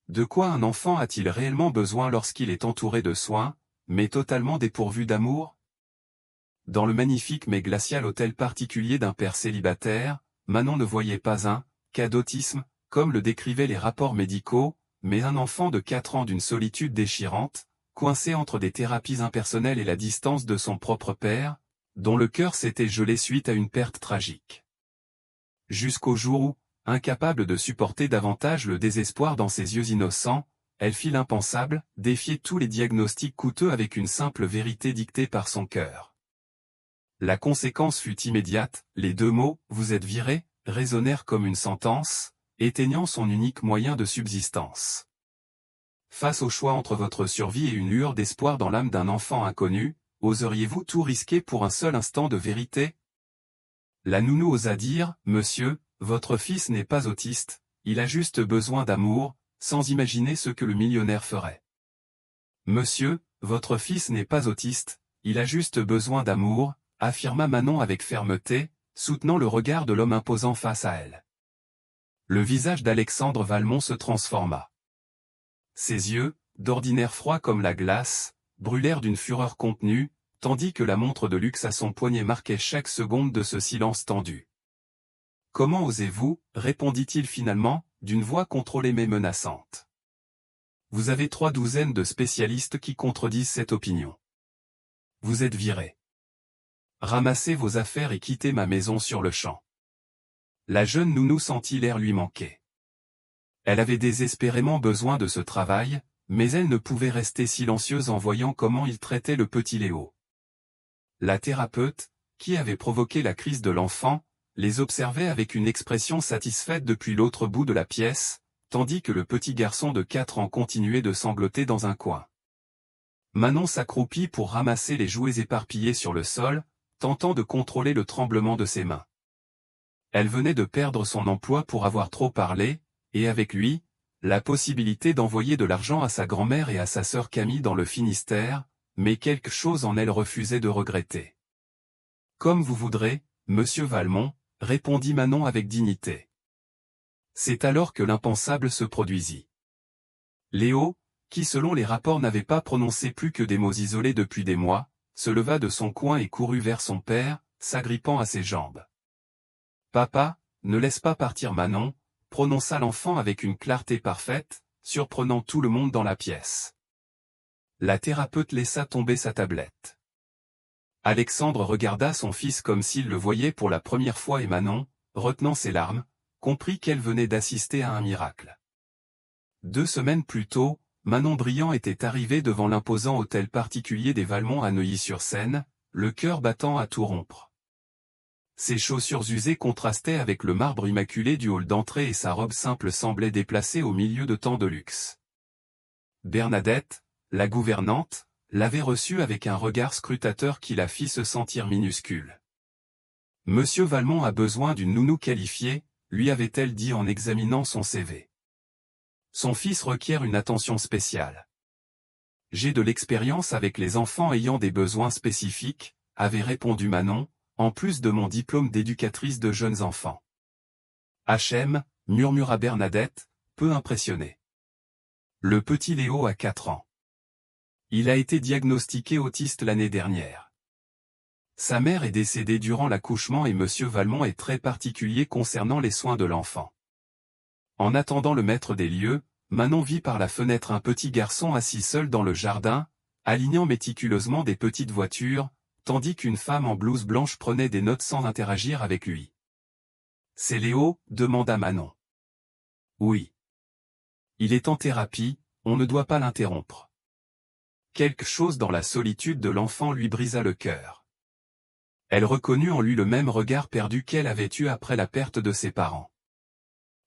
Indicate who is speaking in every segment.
Speaker 1: De quoi un enfant a-t-il réellement besoin lorsqu'il est entouré de soins, mais totalement dépourvu d'amour? Dans le magnifique mais glacial hôtel particulier d'un père célibataire, Manon ne voyait pas un cas d'autisme, comme le décrivaient les rapports médicaux, mais un enfant de 4 ans d'une solitude déchirante, coincé entre des thérapies impersonnelles et la distance de son propre père, dont le cœur s'était gelé suite à une perte tragique. Jusqu'au jour où, incapable de supporter davantage le désespoir dans ses yeux innocents, elle fit l'impensable, défier tous les diagnostics coûteux avec une simple vérité dictée par son cœur. La conséquence fut immédiate, les 2 mots « vous êtes viré » résonnèrent comme une sentence, éteignant son unique moyen de subsistance. Face au choix entre votre survie et une lueur d'espoir dans l'âme d'un enfant inconnu, oseriez-vous tout risquer pour un seul instant de vérité? La nounou osa dire « Monsieur, votre fils n'est pas autiste, il a juste besoin d'amour », sans imaginer ce que le millionnaire ferait. « Monsieur, votre fils n'est pas autiste, il a juste besoin d'amour », affirma Manon avec fermeté, soutenant le regard de l'homme imposant face à elle. Le visage d'Alexandre Valmont se transforma. Ses yeux, d'ordinaire froids comme la glace, brûlèrent d'une fureur contenue, tandis que la montre de luxe à son poignet marquait chaque seconde de ce silence tendu. « Comment osez-vous » répondit-il finalement, d'une voix contrôlée mais menaçante. « Vous avez 3 douzaines de spécialistes qui contredisent cette opinion. Vous êtes viré. Ramassez vos affaires et quittez ma maison sur le champ. » La jeune nounou sentit l'air lui manquer. Elle avait désespérément besoin de ce travail, mais elle ne pouvait rester silencieuse en voyant comment il traitait le petit Léo. La thérapeute, qui avait provoqué la crise de l'enfant, les observait avec une expression satisfaite depuis l'autre bout de la pièce, tandis que le petit garçon de 4 ans continuait de sangloter dans un coin. Manon s'accroupit pour ramasser les jouets éparpillés sur le sol, tentant de contrôler le tremblement de ses mains. Elle venait de perdre son emploi pour avoir trop parlé, et avec lui, la possibilité d'envoyer de l'argent à sa grand-mère et à sa sœur Camille dans le Finistère, mais quelque chose en elle refusait de regretter. « Comme vous voudrez, monsieur Valmont, » répondit Manon avec dignité. C'est alors que l'impensable se produisit. Léo, qui selon les rapports n'avait pas prononcé plus que des mots isolés depuis des mois, se leva de son coin et courut vers son père, s'agrippant à ses jambes. « Papa, ne laisse pas partir Manon », prononça l'enfant avec une clarté parfaite, surprenant tout le monde dans la pièce. La thérapeute laissa tomber sa tablette. Alexandre regarda son fils comme s'il le voyait pour la première fois et Manon, retenant ses larmes, comprit qu'elle venait d'assister à un miracle. 2 semaines plus tôt, Manon Briand était arrivée devant l'imposant hôtel particulier des Valmont à Neuilly-sur-Seine, le cœur battant à tout rompre. Ses chaussures usées contrastaient avec le marbre immaculé du hall d'entrée et sa robe simple semblait déplacée au milieu de tant de luxe. Bernadette, la gouvernante, l'avait reçue avec un regard scrutateur qui la fit se sentir minuscule. « Monsieur Valmont a besoin d'une nounou qualifiée », lui avait-elle dit en examinant son CV. « Son fils requiert une attention spéciale. »« J'ai de l'expérience avec les enfants ayant des besoins spécifiques », avait répondu Manon, en plus de mon diplôme d'éducatrice de jeunes enfants. « HM » murmura Bernadette, peu impressionnée. Le petit Léo a 4 ans. Il a été diagnostiqué autiste l'année dernière. Sa mère est décédée durant l'accouchement et monsieur Valmont est très particulier concernant les soins de l'enfant. En attendant le maître des lieux, Manon vit par la fenêtre un petit garçon assis seul dans le jardin, alignant méticuleusement des petites voitures, tandis qu'une femme en blouse blanche prenait des notes sans interagir avec lui. « C'est Léo » demanda Manon. « Oui. Il est en thérapie, on ne doit pas l'interrompre. » Quelque chose dans la solitude de l'enfant lui brisa le cœur. Elle reconnut en lui le même regard perdu qu'elle avait eu après la perte de ses parents.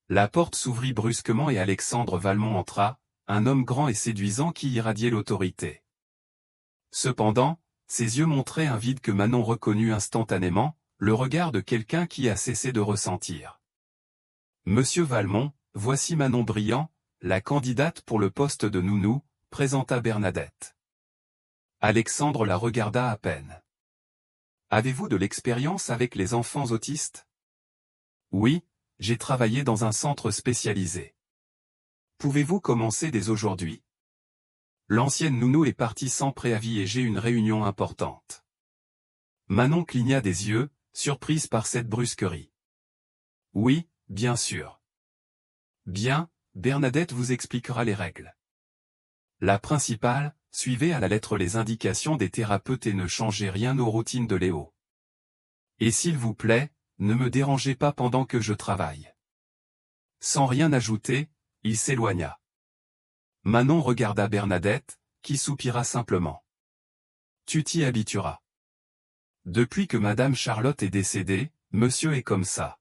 Speaker 1: La porte s'ouvrit brusquement et Alexandre Valmont entra, un homme grand et séduisant qui irradiait l'autorité. Cependant, ses yeux montraient un vide que Manon reconnut instantanément, le regard de quelqu'un qui a cessé de ressentir. « Monsieur Valmont, voici Manon Briand, la candidate pour le poste de nounou », présenta Bernadette. Alexandre la regarda à peine. « Avez-vous de l'expérience avec les enfants autistes ?»« Oui, j'ai travaillé dans un centre spécialisé. » Pouvez-vous commencer dès aujourd'hui? L'ancienne nounou est partie sans préavis et j'ai une réunion importante. Manon cligna des yeux, surprise par cette brusquerie. Oui, bien sûr. Bien, Bernadette vous expliquera les règles. La principale, suivez à la lettre les indications des thérapeutes et ne changez rien aux routines de Léo. Et s'il vous plaît, ne me dérangez pas pendant que je travaille. Sans rien ajouter, il s'éloigna. Manon regarda Bernadette, qui soupira simplement. Tu t'y habitueras. Depuis que Madame Charlotte est décédée, monsieur est comme ça.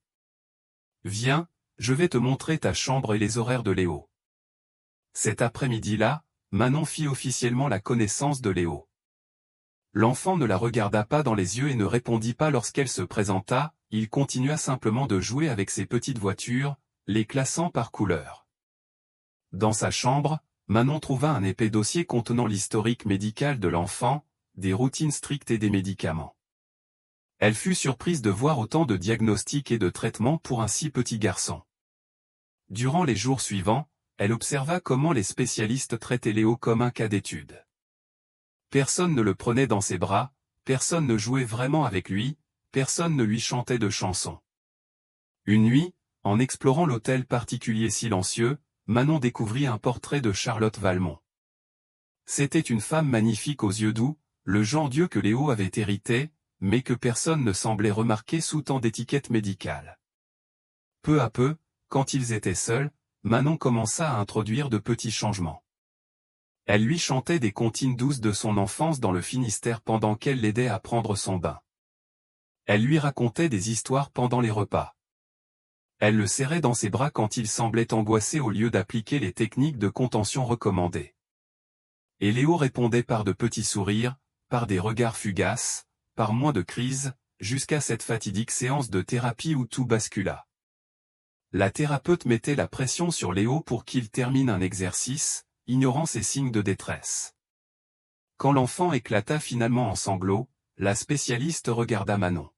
Speaker 1: Viens, je vais te montrer ta chambre et les horaires de Léo. Cet après-midi-là, Manon fit officiellement la connaissance de Léo. L'enfant ne la regarda pas dans les yeux et ne répondit pas lorsqu'elle se présenta, il continua simplement de jouer avec ses petites voitures, les classant par couleur. Dans sa chambre, Manon trouva un épais dossier contenant l'historique médical de l'enfant, des routines strictes et des médicaments. Elle fut surprise de voir autant de diagnostics et de traitements pour un si petit garçon. Durant les jours suivants, elle observa comment les spécialistes traitaient Léo comme un cas d'étude. Personne ne le prenait dans ses bras, personne ne jouait vraiment avec lui, personne ne lui chantait de chansons. Une nuit, en explorant l'hôtel particulier silencieux, Manon découvrit un portrait de Charlotte Valmont. C'était une femme magnifique aux yeux doux, le genre d'yeux que Léo avait hérité, mais que personne ne semblait remarquer sous tant d'étiquettes médicales. Peu à peu, quand ils étaient seuls, Manon commença à introduire de petits changements. Elle lui chantait des comptines douces de son enfance dans le Finistère pendant qu'elle l'aidait à prendre son bain. Elle lui racontait des histoires pendant les repas. Elle le serrait dans ses bras quand il semblait angoissé au lieu d'appliquer les techniques de contention recommandées. Et Léo répondait par de petits sourires, par des regards fugaces, par moins de crises, jusqu'à cette fatidique séance de thérapie où tout bascula. La thérapeute mettait la pression sur Léo pour qu'il termine un exercice, ignorant ses signes de détresse. Quand l'enfant éclata finalement en sanglots, la spécialiste regarda Manon.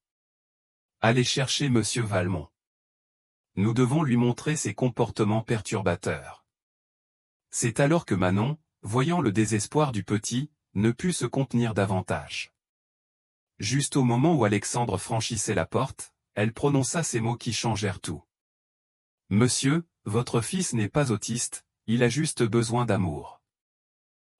Speaker 1: Allez chercher monsieur Valmont. Nous devons lui montrer ses comportements perturbateurs. C'est alors que Manon, voyant le désespoir du petit, ne put se contenir davantage. Juste au moment où Alexandre franchissait la porte, elle prononça ces mots qui changèrent tout. Monsieur, votre fils n'est pas autiste, il a juste besoin d'amour.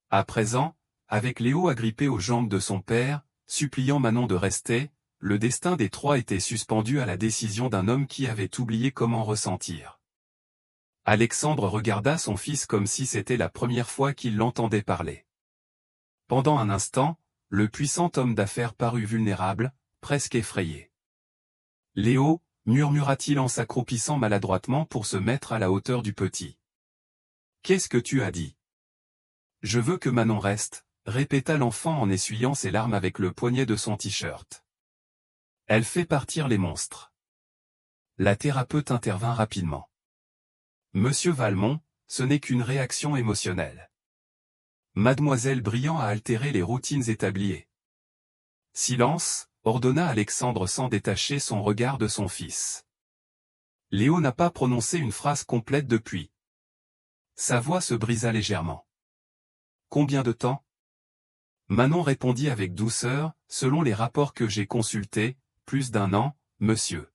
Speaker 1: À présent, avec Léo agrippé aux jambes de son père, suppliant Manon de rester, le destin des trois était suspendu à la décision d'un homme qui avait oublié comment ressentir. Alexandre regarda son fils comme si c'était la première fois qu'il l'entendait parler. Pendant un instant, le puissant homme d'affaires parut vulnérable, presque effrayé. « Léo » murmura-t-il en s'accroupissant maladroitement pour se mettre à la hauteur du petit. « Qu'est-ce que tu as dit ?»« Je veux que Manon reste » répéta l'enfant en essuyant ses larmes avec le poignet de son t-shirt. « Elle fait partir les monstres. » La thérapeute intervint rapidement. « Monsieur Valmont, ce n'est qu'une réaction émotionnelle. Mademoiselle Briand a altéré les routines établies. » Silence, ordonna Alexandre sans détacher son regard de son fils. Léo n'a pas prononcé une phrase complète depuis. Sa voix se brisa légèrement. « Combien de temps ?» Manon répondit avec douceur, « Selon les rapports que j'ai consultés, plus d'1 an, monsieur. »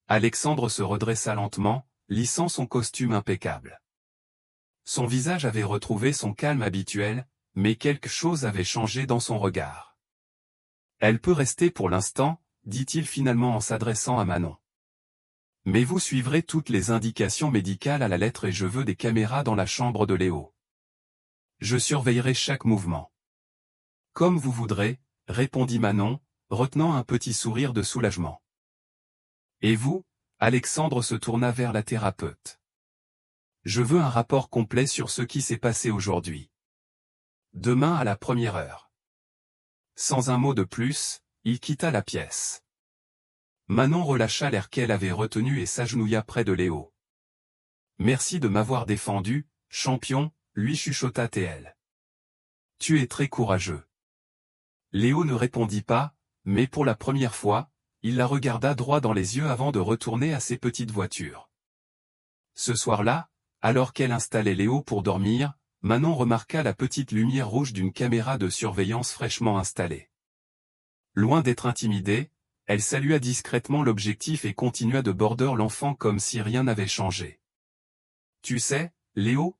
Speaker 1: Alexandre se redressa lentement, lissant son costume impeccable. Son visage avait retrouvé son calme habituel, mais quelque chose avait changé dans son regard. « Elle peut rester pour l'instant, » dit-il finalement en s'adressant à Manon. « Mais vous suivrez toutes les indications médicales à la lettre et je veux des caméras dans la chambre de Léo. Je surveillerai chaque mouvement. » « Comme vous voudrez, » répondit Manon, retenant un petit sourire de soulagement. « Et vous ?» Alexandre se tourna vers la thérapeute. « Je veux un rapport complet sur ce qui s'est passé aujourd'hui. Demain à la 1re heure. » Sans un mot de plus, il quitta la pièce. Manon relâcha l'air qu'elle avait retenu et s'agenouilla près de Léo. « Merci de m'avoir défendu, champion, » lui chuchota-t-elle. « Tu es très courageux. » Léo ne répondit pas, mais pour la première fois, il la regarda droit dans les yeux avant de retourner à ses petites voitures. Ce soir-là, Alors qu'elle installait Léo pour dormir, Manon remarqua la petite lumière rouge d'une caméra de surveillance fraîchement installée. Loin d'être intimidée, elle salua discrètement l'objectif et continua de border l'enfant comme si rien n'avait changé. « Tu sais, Léo ?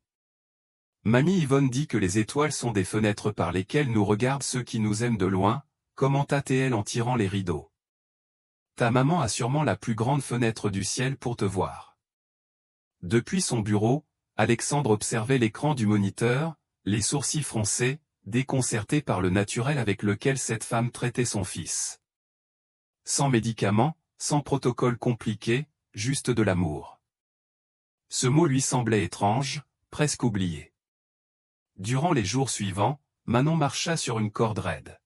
Speaker 1: Mamie Yvonne dit que les étoiles sont des fenêtres par lesquelles nous regardent ceux qui nous aiment de loin, commenta-t-elle en tirant les rideaux. Ta maman a sûrement la plus grande fenêtre du ciel pour te voir. » Depuis son bureau, Alexandre observait l'écran du moniteur, les sourcils froncés, déconcerté par le naturel avec lequel cette femme traitait son fils. Sans médicaments, sans protocole compliqué, juste de l'amour. Ce mot lui semblait étrange, presque oublié. Durant les jours suivants, Manon marcha sur une corde raide.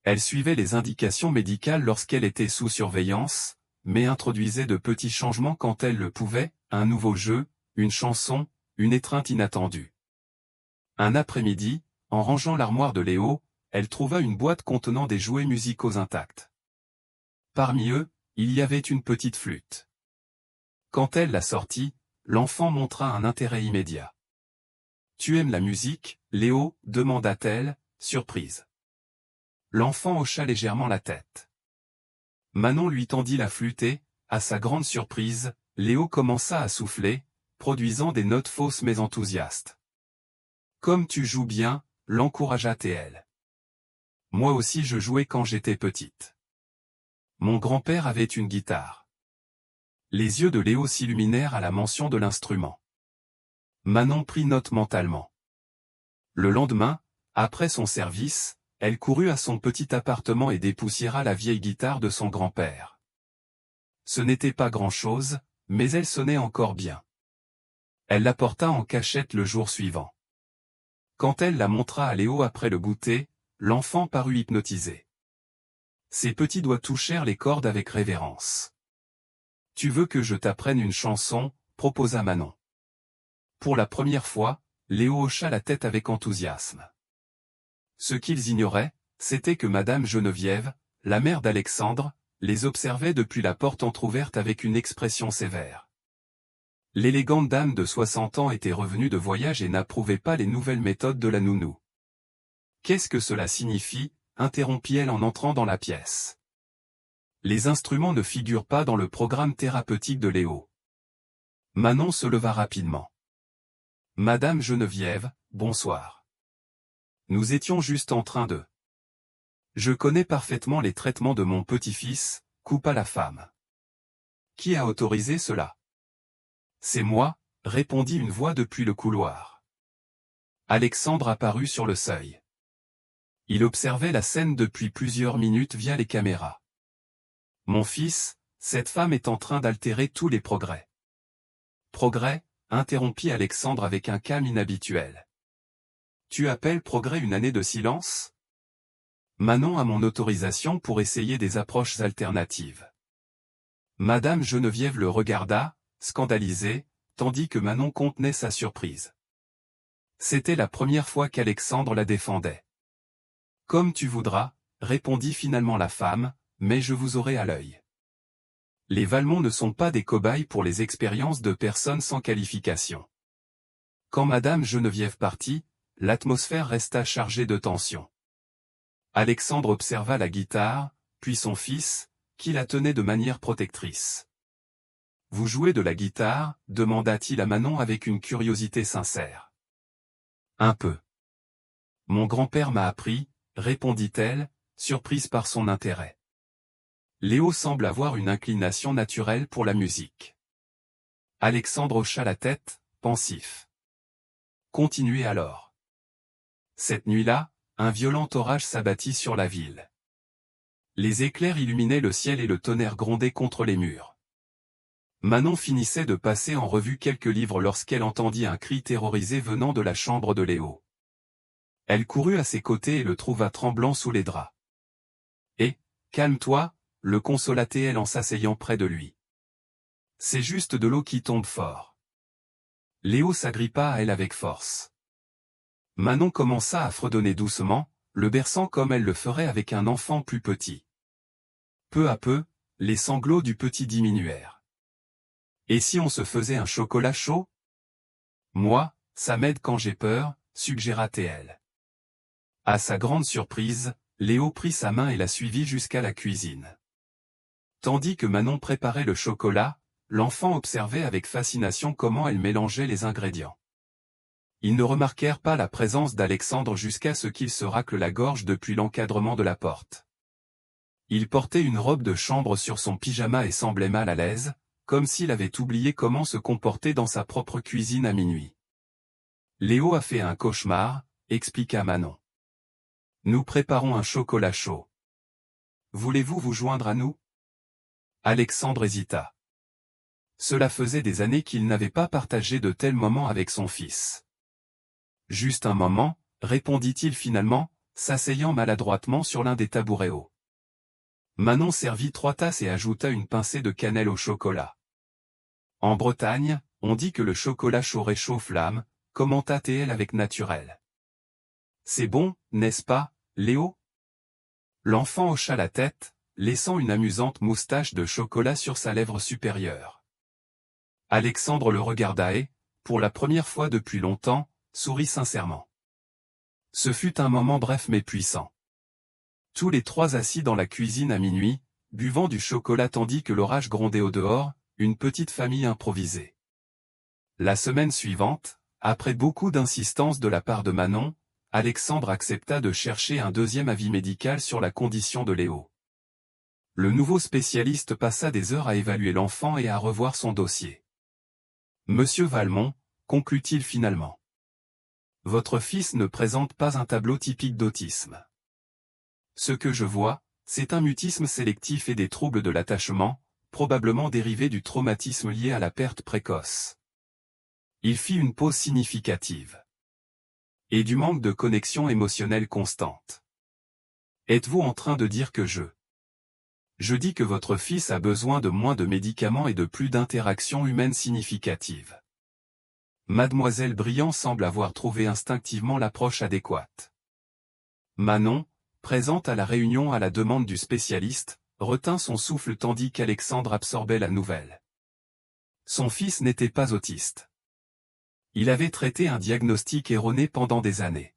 Speaker 1: Elle suivait les indications médicales lorsqu'elle était sous surveillance, mais introduisait de petits changements quand elle le pouvait, un nouveau jeu, une chanson, une étreinte inattendue. Un après-midi, en rangeant l'armoire de Léo, elle trouva une boîte contenant des jouets musicaux intacts. Parmi eux, il y avait une petite flûte. Quand elle la sortit, l'enfant montra un intérêt immédiat. « Tu aimes la musique, Léo ?» demanda-t-elle, surprise. L'enfant hocha légèrement la tête. Manon lui tendit la flûte et, à sa grande surprise, Léo commença à souffler, produisant des notes fausses mais enthousiastes. « Comme tu joues bien », l'encouragea-t-elle. « Moi aussi je jouais quand j'étais petite. Mon grand-père avait une guitare. » Les yeux de Léo s'illuminèrent à la mention de l'instrument. Manon prit note mentalement. Le lendemain, après son service, elle courut à son petit appartement et dépoussiéra la vieille guitare de son grand-père. Ce n'était pas grand-chose, mais elle sonnait encore bien. Elle la porta en cachette le jour suivant. Quand elle la montra à Léo après le goûter, l'enfant parut hypnotisé. Ses petits doigts touchèrent les cordes avec révérence. « Tu veux que je t'apprenne une chanson ?» proposa Manon. Pour la première fois, Léo hocha la tête avec enthousiasme. Ce qu'ils ignoraient, c'était que Madame Geneviève, la mère d'Alexandre, les observait depuis la porte entr'ouverte avec une expression sévère. L'élégante dame de 60 ans était revenue de voyage et n'approuvait pas les nouvelles méthodes de la nounou. « Qu'est-ce que cela signifie ?» interrompit-elle en entrant dans la pièce. Les instruments ne figurent pas dans le programme thérapeutique de Léo. Manon se leva rapidement. « Madame Geneviève, bonsoir. Nous étions juste en train de... » « Je connais parfaitement les traitements de mon petit-fils, » coupa la femme. « Qui a autorisé cela ? » « C'est moi, » répondit une voix depuis le couloir. Alexandre apparut sur le seuil. Il observait la scène depuis plusieurs minutes via les caméras. « Mon fils, cette femme est en train d'altérer tous les progrès. »« Progrès ?» interrompit Alexandre avec un calme inhabituel. « Tu appelles progrès une année de silence ? Manon a mon autorisation pour essayer des approches alternatives. » Madame Geneviève le regarda, scandalisée, tandis que Manon contenait sa surprise. C'était la première fois qu'Alexandre la défendait. « Comme tu voudras, » répondit finalement la femme, « mais je vous aurai à l'œil. » Les Valmont ne sont pas des cobayes pour les expériences de personnes sans qualification. Quand Madame Geneviève partit, l'atmosphère resta chargée de tension. Alexandre observa la guitare, puis son fils, qui la tenait de manière protectrice. « Vous jouez de la guitare ?» demanda-t-il à Manon avec une curiosité sincère. « Un peu. Mon grand-père m'a appris, » répondit-elle, surprise par son intérêt. Léo semble avoir une inclination naturelle pour la musique. Alexandre hocha la tête, pensif. « Continuez alors. » Cette nuit-là, un violent orage s'abattit sur la ville. Les éclairs illuminaient le ciel et le tonnerre grondait contre les murs. Manon finissait de passer en revue quelques livres lorsqu'elle entendit un cri terrorisé venant de la chambre de Léo. Elle courut à ses côtés et le trouva tremblant sous les draps. « Eh, calme-toi » le consola-t-elle en s'asseyant près de lui. « C'est juste de l'eau qui tombe fort. » Léo s'agrippa à elle avec force. Manon commença à fredonner doucement, le berçant comme elle le ferait avec un enfant plus petit. Peu à peu, les sanglots du petit diminuèrent. « Et si on se faisait un chocolat chaud ? Moi, ça m'aide quand j'ai peur, suggéra-t-elle. À sa grande surprise, Léo prit sa main et la suivit jusqu'à la cuisine. Tandis que Manon préparait le chocolat, l'enfant observait avec fascination comment elle mélangeait les ingrédients. Ils ne remarquèrent pas la présence d'Alexandre jusqu'à ce qu'il se racle la gorge depuis l'encadrement de la porte. Il portait une robe de chambre sur son pyjama et semblait mal à l'aise, comme s'il avait oublié comment se comporter dans sa propre cuisine à minuit. Léo a fait un cauchemar, expliqua Manon. Nous préparons un chocolat chaud. Voulez-vous vous joindre à nous? Alexandre hésita. Cela faisait des années qu'il n'avait pas partagé de tels moments avec son fils. Juste un moment, répondit-il finalement, s'asseyant maladroitement sur l'un des tabourets hauts. Manon servit 3 tasses et ajouta une pincée de cannelle au chocolat. En Bretagne, on dit que le chocolat chaud réchauffe l'âme, commenta TL avec naturel. C'est bon, n'est-ce pas, Léo? L'enfant hocha la tête, laissant une amusante moustache de chocolat sur sa lèvre supérieure. Alexandre le regarda et, pour la première fois depuis longtemps, sourit sincèrement. Ce fut un moment bref mais puissant. Tous les 3 assis dans la cuisine à minuit, buvant du chocolat tandis que l'orage grondait au dehors, une petite famille improvisée. La semaine suivante, après beaucoup d'insistance de la part de Manon, Alexandre accepta de chercher un deuxième avis médical sur la condition de Léo. Le nouveau spécialiste passa des heures à évaluer l'enfant et à revoir son dossier. Monsieur Valmont, conclut-il finalement. Votre fils ne présente pas un tableau typique d'autisme. Ce que je vois, c'est un mutisme sélectif et des troubles de l'attachement, probablement dérivés du traumatisme lié à la perte précoce. Il fit une pause significative. Et du manque de connexion émotionnelle constante. Êtes-vous en train de dire que Je dis que votre fils a besoin de moins de médicaments et de plus d'interactions humaines significatives. Mademoiselle Briand semble avoir trouvé instinctivement l'approche adéquate. Manon, présente à la réunion à la demande du spécialiste, retint son souffle tandis qu'Alexandre absorbait la nouvelle. Son fils n'était pas autiste. Il avait traité un diagnostic erroné pendant des années.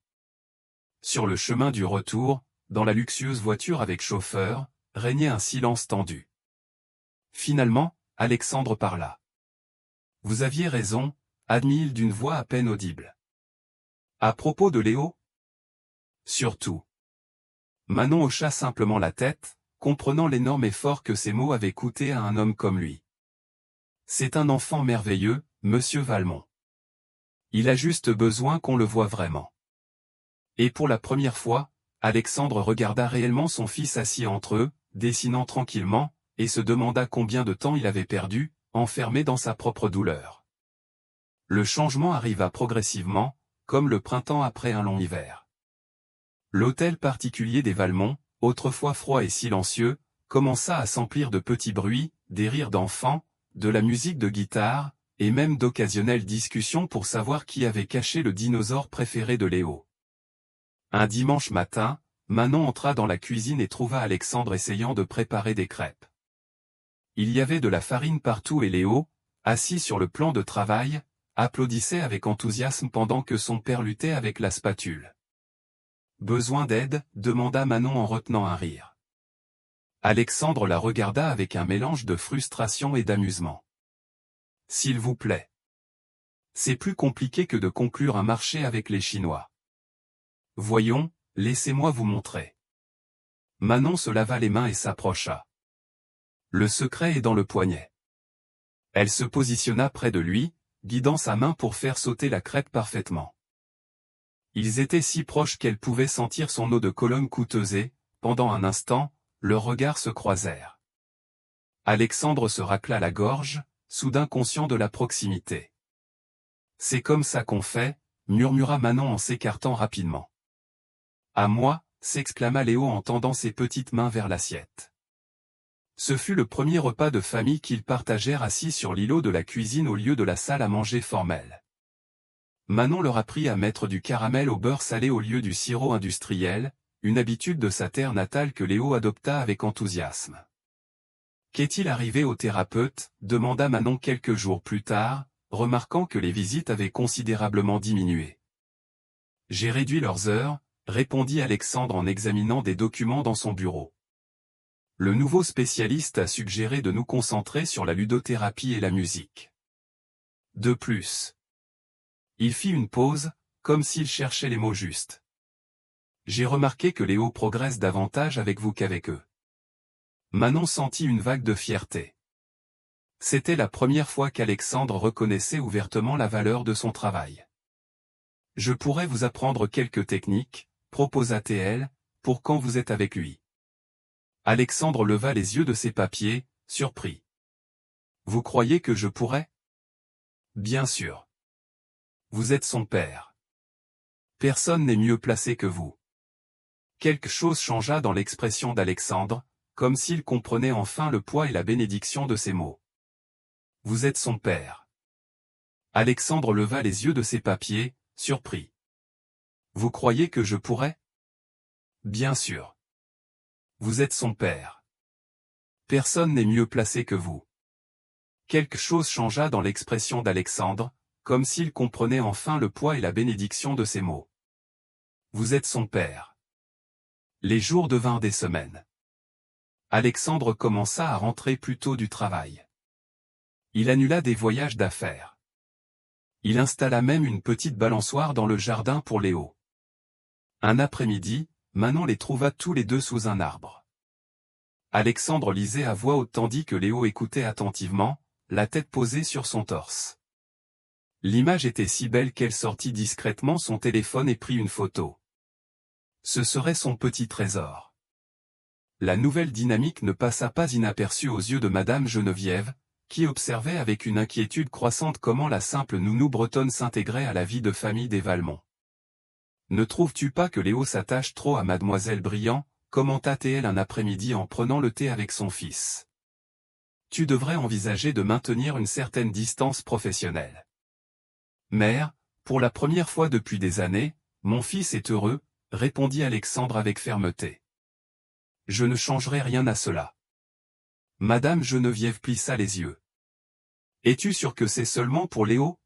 Speaker 1: Sur le chemin du retour, dans la luxueuse voiture avec chauffeur, régnait un silence tendu. Finalement, Alexandre parla. Vous aviez raison, admit-il d'une voix à peine audible. À propos de Léo? Surtout. Manon hocha simplement la tête, comprenant l'énorme effort que ces mots avaient coûté à un homme comme lui. C'est un enfant merveilleux, monsieur Valmont. Il a juste besoin qu'on le voie vraiment. Et pour la première fois, Alexandre regarda réellement son fils assis entre eux, dessinant tranquillement, et se demanda combien de temps il avait perdu, enfermé dans sa propre douleur. Le changement arriva progressivement, comme le printemps après un long hiver. L'hôtel particulier des Valmont, autrefois froid et silencieux, commença à s'emplir de petits bruits, des rires d'enfants, de la musique de guitare, et même d'occasionnelles discussions pour savoir qui avait caché le dinosaure préféré de Léo. Un dimanche matin, Manon entra dans la cuisine et trouva Alexandre essayant de préparer des crêpes. Il y avait de la farine partout et Léo, assis sur le plan de travail, applaudissait avec enthousiasme pendant que son père luttait avec la spatule. « Besoin d'aide » demanda Manon en retenant un rire. Alexandre la regarda avec un mélange de frustration et d'amusement. « S'il vous plaît. C'est plus compliqué que de conclure un marché avec les Chinois. Voyons, laissez-moi vous montrer. » Manon se lava les mains et s'approcha. Le secret est dans le poignet. Elle se positionna près de lui, guidant sa main pour faire sauter la crêpe parfaitement. Ils étaient si proches qu'elle pouvait sentir son eau de Cologne coûteuse et, pendant un instant, leurs regards se croisèrent. Alexandre se racla la gorge, soudain conscient de la proximité. « C'est comme ça qu'on fait » murmura Manon en s'écartant rapidement. « À moi » s'exclama Léo en tendant ses petites mains vers l'assiette. Ce fut le premier repas de famille qu'ils partagèrent assis sur l'îlot de la cuisine au lieu de la salle à manger formelle. Manon leur apprit à mettre du caramel au beurre salé au lieu du sirop industriel, une habitude de sa terre natale que Léo adopta avec enthousiasme. « Qu'est-il arrivé au thérapeute » demanda Manon quelques jours plus tard, remarquant que les visites avaient considérablement diminué. J'ai réduit leurs heures, répondit Alexandre en examinant des documents dans son bureau. Le nouveau spécialiste a suggéré de nous concentrer sur la ludothérapie et la musique. De plus. Il fit une pause, comme s'il cherchait les mots justes. J'ai remarqué que Léo progresse davantage avec vous qu'avec eux. Manon sentit une vague de fierté. C'était la première fois qu'Alexandre reconnaissait ouvertement la valeur de son travail. Je pourrais vous apprendre quelques techniques, proposa-t-elle, pour quand vous êtes avec lui. Alexandre leva les yeux de ses papiers, surpris. Vous croyez que je pourrais? Bien sûr. Vous êtes son père. Personne n'est mieux placé que vous. Quelque chose changea dans l'expression d'Alexandre, comme s'il comprenait enfin le poids et la bénédiction de ces mots. Vous êtes son père. Alexandre leva les yeux de ses papiers, surpris. Vous croyez que je pourrais? Bien sûr. Vous êtes son père. Personne n'est mieux placé que vous. Quelque chose changea dans l'expression d'Alexandre, comme s'il comprenait enfin le poids et la bénédiction de ces mots. Vous êtes son père. Les jours devinrent des semaines. Alexandre commença à rentrer plus tôt du travail. Il annula des voyages d'affaires. Il installa même une petite balançoire dans le jardin pour Léo. Un après-midi, Manon les trouva tous les deux sous un arbre. Alexandre lisait à voix haute tandis que Léo écoutait attentivement, la tête posée sur son torse. L'image était si belle qu'elle sortit discrètement son téléphone et prit une photo. Ce serait son petit trésor. La nouvelle dynamique ne passa pas inaperçue aux yeux de Madame Geneviève, qui observait avec une inquiétude croissante comment la simple nounou bretonne s'intégrait à la vie de famille des Valmont. Ne trouves-tu pas que Léo s'attache trop à Mademoiselle Briand, commenta-t-elle un après-midi en prenant le thé avec son fils. Tu devrais envisager de maintenir une certaine distance professionnelle. Mère, pour la première fois depuis des années, mon fils est heureux, répondit Alexandre avec fermeté. Je ne changerai rien à cela. Madame Geneviève plissa les yeux. Es-tu sûr que c'est seulement pour Léo?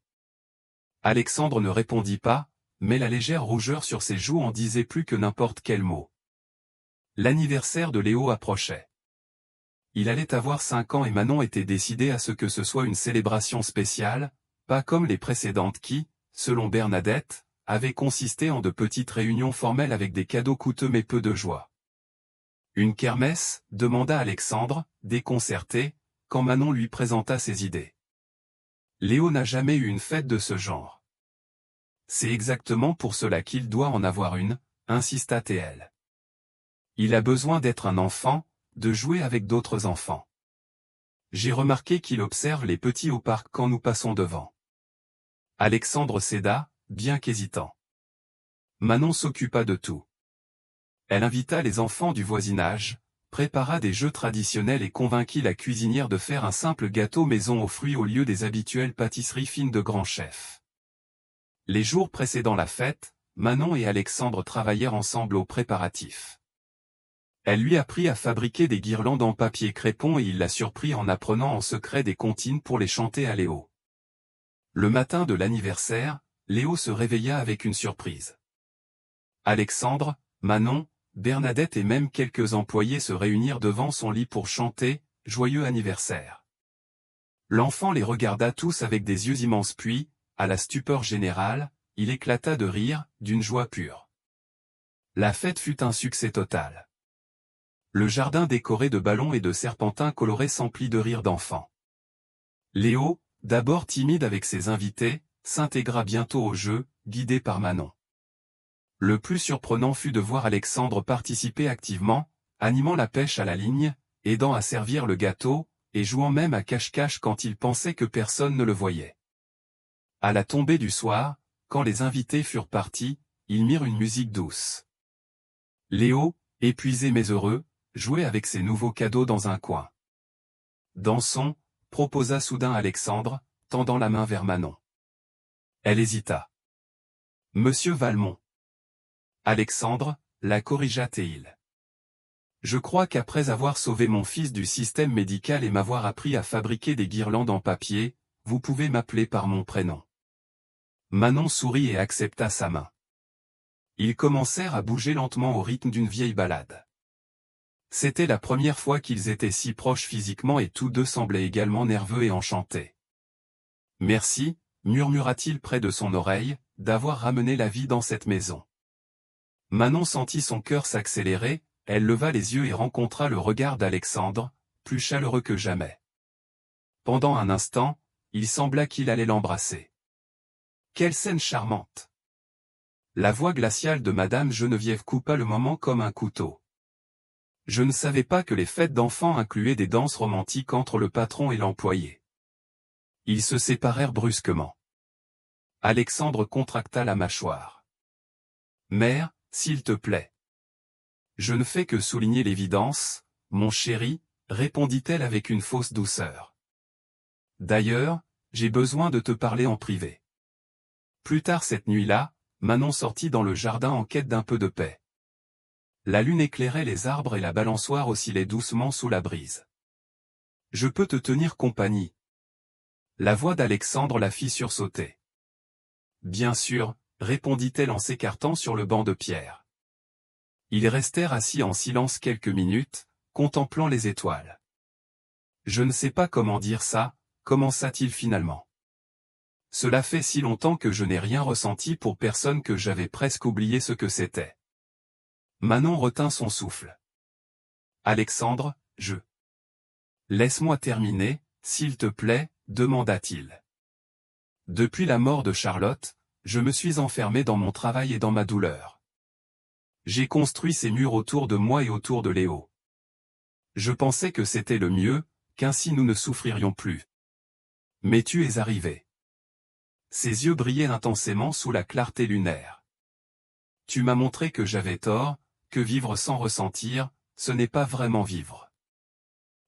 Speaker 1: Alexandre ne répondit pas, mais la légère rougeur sur ses joues en disait plus que n'importe quel mot. L'anniversaire de Léo approchait. Il allait avoir 5 ans et Manon était décidée à ce que ce soit une célébration spéciale, pas comme les précédentes qui, selon Bernadette, avaient consisté en de petites réunions formelles avec des cadeaux coûteux mais peu de joie. Une kermesse, demanda Alexandre, déconcerté, quand Manon lui présenta ses idées. Léo n'a jamais eu une fête de ce genre. C'est exactement pour cela qu'il doit en avoir une, insista-t-elle. Il a besoin d'être un enfant, de jouer avec d'autres enfants. J'ai remarqué qu'il observe les petits au parc quand nous passons devant. Alexandre céda, bien qu'hésitant. Manon s'occupa de tout. Elle invita les enfants du voisinage, prépara des jeux traditionnels et convainquit la cuisinière de faire un simple gâteau maison aux fruits au lieu des habituelles pâtisseries fines de grand chef. Les jours précédant la fête, Manon et Alexandre travaillèrent ensemble aux préparatifs. Elle lui apprit à fabriquer des guirlandes en papier crépon et il la surprit en apprenant en secret des comptines pour les chanter à Léo. Le matin de l'anniversaire, Léo se réveilla avec une surprise. Alexandre, Manon, Bernadette et même quelques employés se réunirent devant son lit pour chanter « Joyeux anniversaire ». L'enfant les regarda tous avec des yeux immenses puis, à la stupeur générale, il éclata de rire, d'une joie pure. La fête fut un succès total. Le jardin décoré de ballons et de serpentins colorés s'emplit de rires d'enfants. Léo, d'abord timide avec ses invités, s'intégra bientôt au jeu, guidé par Manon. Le plus surprenant fut de voir Alexandre participer activement, animant la pêche à la ligne, aidant à servir le gâteau, et jouant même à cache-cache quand il pensait que personne ne le voyait. À la tombée du soir, quand les invités furent partis, ils mirent une musique douce. Léo, épuisé mais heureux, jouait avec ses nouveaux cadeaux dans un coin. Dansons, proposa soudain Alexandre, tendant la main vers Manon. Elle hésita. Monsieur Valmont. Alexandre, la corrigea-t-il. Je crois qu'après avoir sauvé mon fils du système médical et m'avoir appris à fabriquer des guirlandes en papier, vous pouvez m'appeler par mon prénom. Manon sourit et accepta sa main. Ils commencèrent à bouger lentement au rythme d'une vieille ballade. C'était la première fois qu'ils étaient si proches physiquement et tous deux semblaient également nerveux et enchantés. « Merci », murmura-t-il près de son oreille, « d'avoir ramené la vie dans cette maison. » Manon sentit son cœur s'accélérer, elle leva les yeux et rencontra le regard d'Alexandre, plus chaleureux que jamais. Pendant un instant, il sembla qu'il allait l'embrasser. Quelle scène charmante! La voix glaciale de Madame Geneviève coupa le moment comme un couteau. Je ne savais pas que les fêtes d'enfants incluaient des danses romantiques entre le patron et l'employé. Ils se séparèrent brusquement. Alexandre contracta la mâchoire. « Mère, s'il te plaît. » « Je ne fais que souligner l'évidence, mon chéri, » répondit-elle avec une fausse douceur. « D'ailleurs, j'ai besoin de te parler en privé. » Plus tard cette nuit-là, Manon sortit dans le jardin en quête d'un peu de paix. La lune éclairait les arbres et la balançoire oscillait doucement sous la brise. « Je peux te tenir compagnie. » La voix d'Alexandre la fit sursauter. « Bien sûr, » répondit-elle en s'écartant sur le banc de pierre. Ils restèrent assis en silence quelques minutes, contemplant les étoiles. « Je ne sais pas comment dire ça », commença-t-il finalement. « Cela fait si longtemps que je n'ai rien ressenti pour personne que j'avais presque oublié ce que c'était. » Manon retint son souffle. « Alexandre, je... » « Laisse-moi terminer, s'il te plaît, » demanda-t-il. « Depuis la mort de Charlotte, je me suis enfermé dans mon travail et dans ma douleur. J'ai construit ces murs autour de moi et autour de Léo. Je pensais que c'était le mieux, qu'ainsi nous ne souffririons plus. Mais tu es arrivé. » Ses yeux brillaient intensément sous la clarté lunaire. « Tu m'as montré que j'avais tort, que vivre sans ressentir, ce n'est pas vraiment vivre. »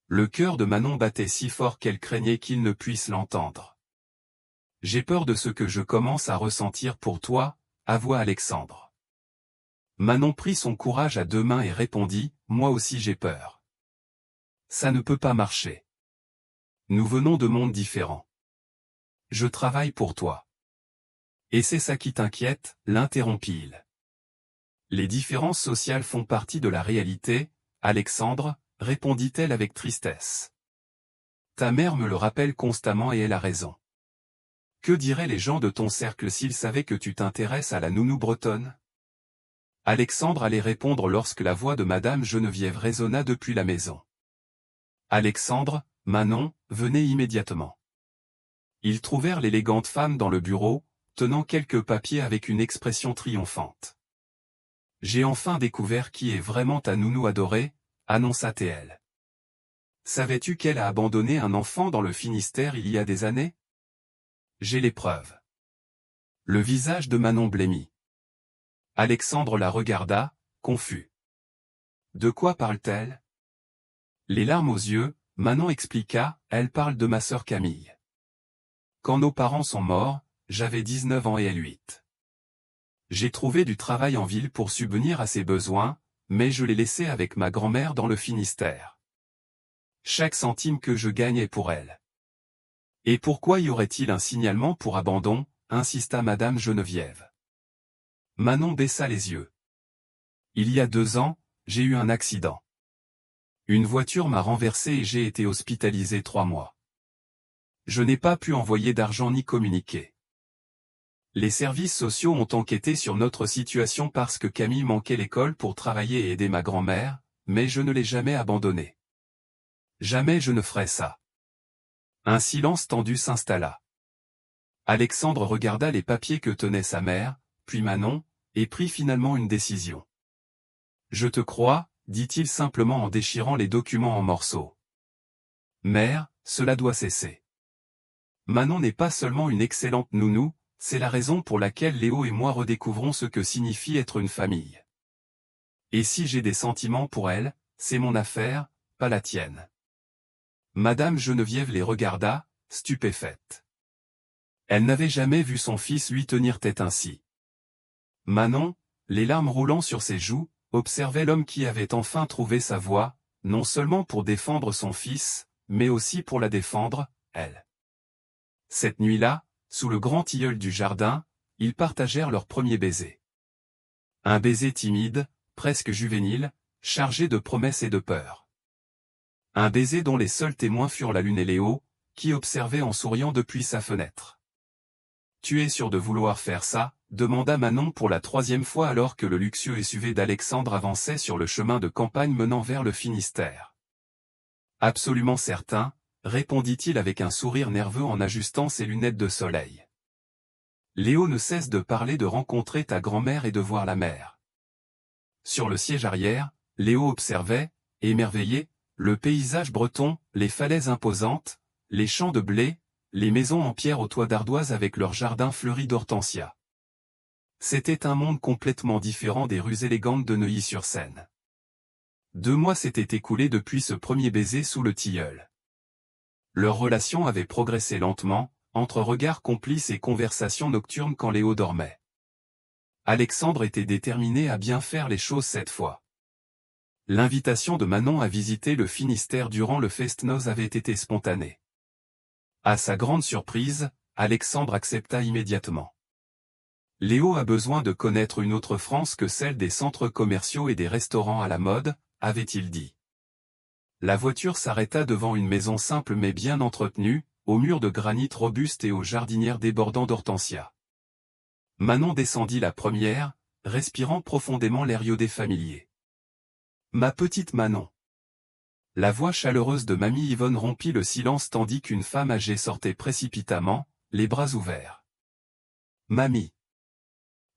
Speaker 1: Le cœur de Manon battait si fort qu'elle craignait qu'il ne puisse l'entendre. « J'ai peur de ce que je commence à ressentir pour toi, » avoua Alexandre. Manon prit son courage à deux mains et répondit, « Moi aussi j'ai peur. Ça ne peut pas marcher. Nous venons de mondes différents. Je travaille pour toi. » « Et c'est ça qui t'inquiète ?» l'interrompit-il. « Les différences sociales font partie de la réalité, Alexandre, » répondit-elle avec tristesse. « Ta mère me le rappelle constamment et elle a raison. Que diraient les gens de ton cercle s'ils savaient que tu t'intéresses à la nounou bretonne ?» Alexandre allait répondre lorsque la voix de Madame Geneviève résonna depuis la maison. « Alexandre, Manon, venez immédiatement. » Ils trouvèrent l'élégante femme dans le bureau, tenant quelques papiers avec une expression triomphante. « J'ai enfin découvert qui est vraiment ta nounou adorée, » annonça-t-elle. « Savais-tu qu'elle a abandonné un enfant dans le Finistère il y a des années ? J'ai les preuves. » Le visage de Manon blêmit. Alexandre la regarda, confus. « De quoi parle-t-elle » Les larmes aux yeux, Manon expliqua, « Elle parle de ma sœur Camille. Quand nos parents sont morts, j'avais 19 ans et elle 8. J'ai trouvé du travail en ville pour subvenir à ses besoins, mais je l'ai laissée avec ma grand-mère dans le Finistère. Chaque centime que je gagne est pour elle. » « Et pourquoi y aurait-il un signalement pour abandon ?» insista Madame Geneviève. Manon baissa les yeux. « Il y a 2 ans, j'ai eu un accident. Une voiture m'a renversé et j'ai été hospitalisé 3 mois. Je n'ai pas pu envoyer d'argent ni communiquer. Les services sociaux ont enquêté sur notre situation parce que Camille manquait l'école pour travailler et aider ma grand-mère, mais je ne l'ai jamais abandonnée. Jamais je ne ferai ça. » Un silence tendu s'installa. Alexandre regarda les papiers que tenait sa mère, puis Manon, et prit finalement une décision. « Je te crois, » dit-il simplement en déchirant les documents en morceaux. « Mère, cela doit cesser. Manon n'est pas seulement une excellente nounou, c'est la raison pour laquelle Léo et moi redécouvrons ce que signifie être une famille. Et si j'ai des sentiments pour elle, c'est mon affaire, pas la tienne. » Madame Geneviève les regarda, stupéfaite. Elle n'avait jamais vu son fils lui tenir tête ainsi. Manon, les larmes roulant sur ses joues, observait l'homme qui avait enfin trouvé sa voie, non seulement pour défendre son fils, mais aussi pour la défendre, elle. Cette nuit-là, sous le grand tilleul du jardin, ils partagèrent leur premier baiser. Un baiser timide, presque juvénile, chargé de promesses et de peur. Un baiser dont les seuls témoins furent la lune et Léo, qui observait en souriant depuis sa fenêtre. « Tu es sûr de vouloir faire ça ?» demanda Manon pour la troisième fois alors que le luxueux SUV d'Alexandre avançait sur le chemin de campagne menant vers le Finistère. « Absolument certain, » répondit-il avec un sourire nerveux en ajustant ses lunettes de soleil. « Léo ne cesse de parler de rencontrer ta grand-mère et de voir la mer. » Sur le siège arrière, Léo observait, émerveillé, le paysage breton, les falaises imposantes, les champs de blé, les maisons en pierre aux toits d'ardoise avec leurs jardins fleuris d'hortensias. C'était un monde complètement différent des rues élégantes de Neuilly-sur-Seine. 2 mois s'étaient écoulés depuis ce premier baiser sous le tilleul. Leur relation avait progressé lentement, entre regards complices et conversations nocturnes quand Léo dormait. Alexandre était déterminé à bien faire les choses cette fois. L'invitation de Manon à visiter le Finistère durant le fest-noz avait été spontanée. À sa grande surprise, Alexandre accepta immédiatement. Léo a besoin de connaître une autre France que celle des centres commerciaux et des restaurants à la mode, avait-il dit. La voiture s'arrêta devant une maison simple mais bien entretenue, aux murs de granit robuste et aux jardinières débordant d'hortensias. Manon descendit la première, respirant profondément l'air iodé familier. « Ma petite Manon. » La voix chaleureuse de mamie Yvonne rompit le silence tandis qu'une femme âgée sortait précipitamment, les bras ouverts. « Mamie. »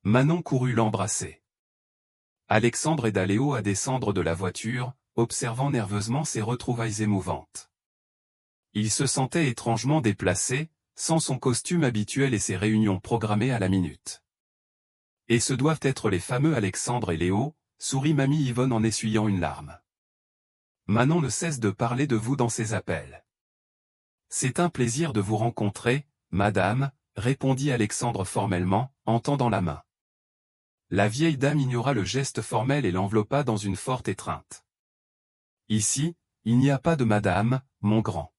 Speaker 1: Manon courut l'embrasser. Alexandre aida Léo à descendre de la voiture, observant nerveusement ses retrouvailles émouvantes. Il se sentait étrangement déplacé, sans son costume habituel et ses réunions programmées à la minute. « Et ce doivent être les fameux Alexandre et Léo, » sourit mamie Yvonne en essuyant une larme. « Manon ne cesse de parler de vous dans ses appels. »« C'est un plaisir de vous rencontrer, madame, » répondit Alexandre formellement, en tendant la main. La vieille dame ignora le geste formel et l'enveloppa dans une forte étreinte. « Ici, il n'y a pas de madame, mon grand.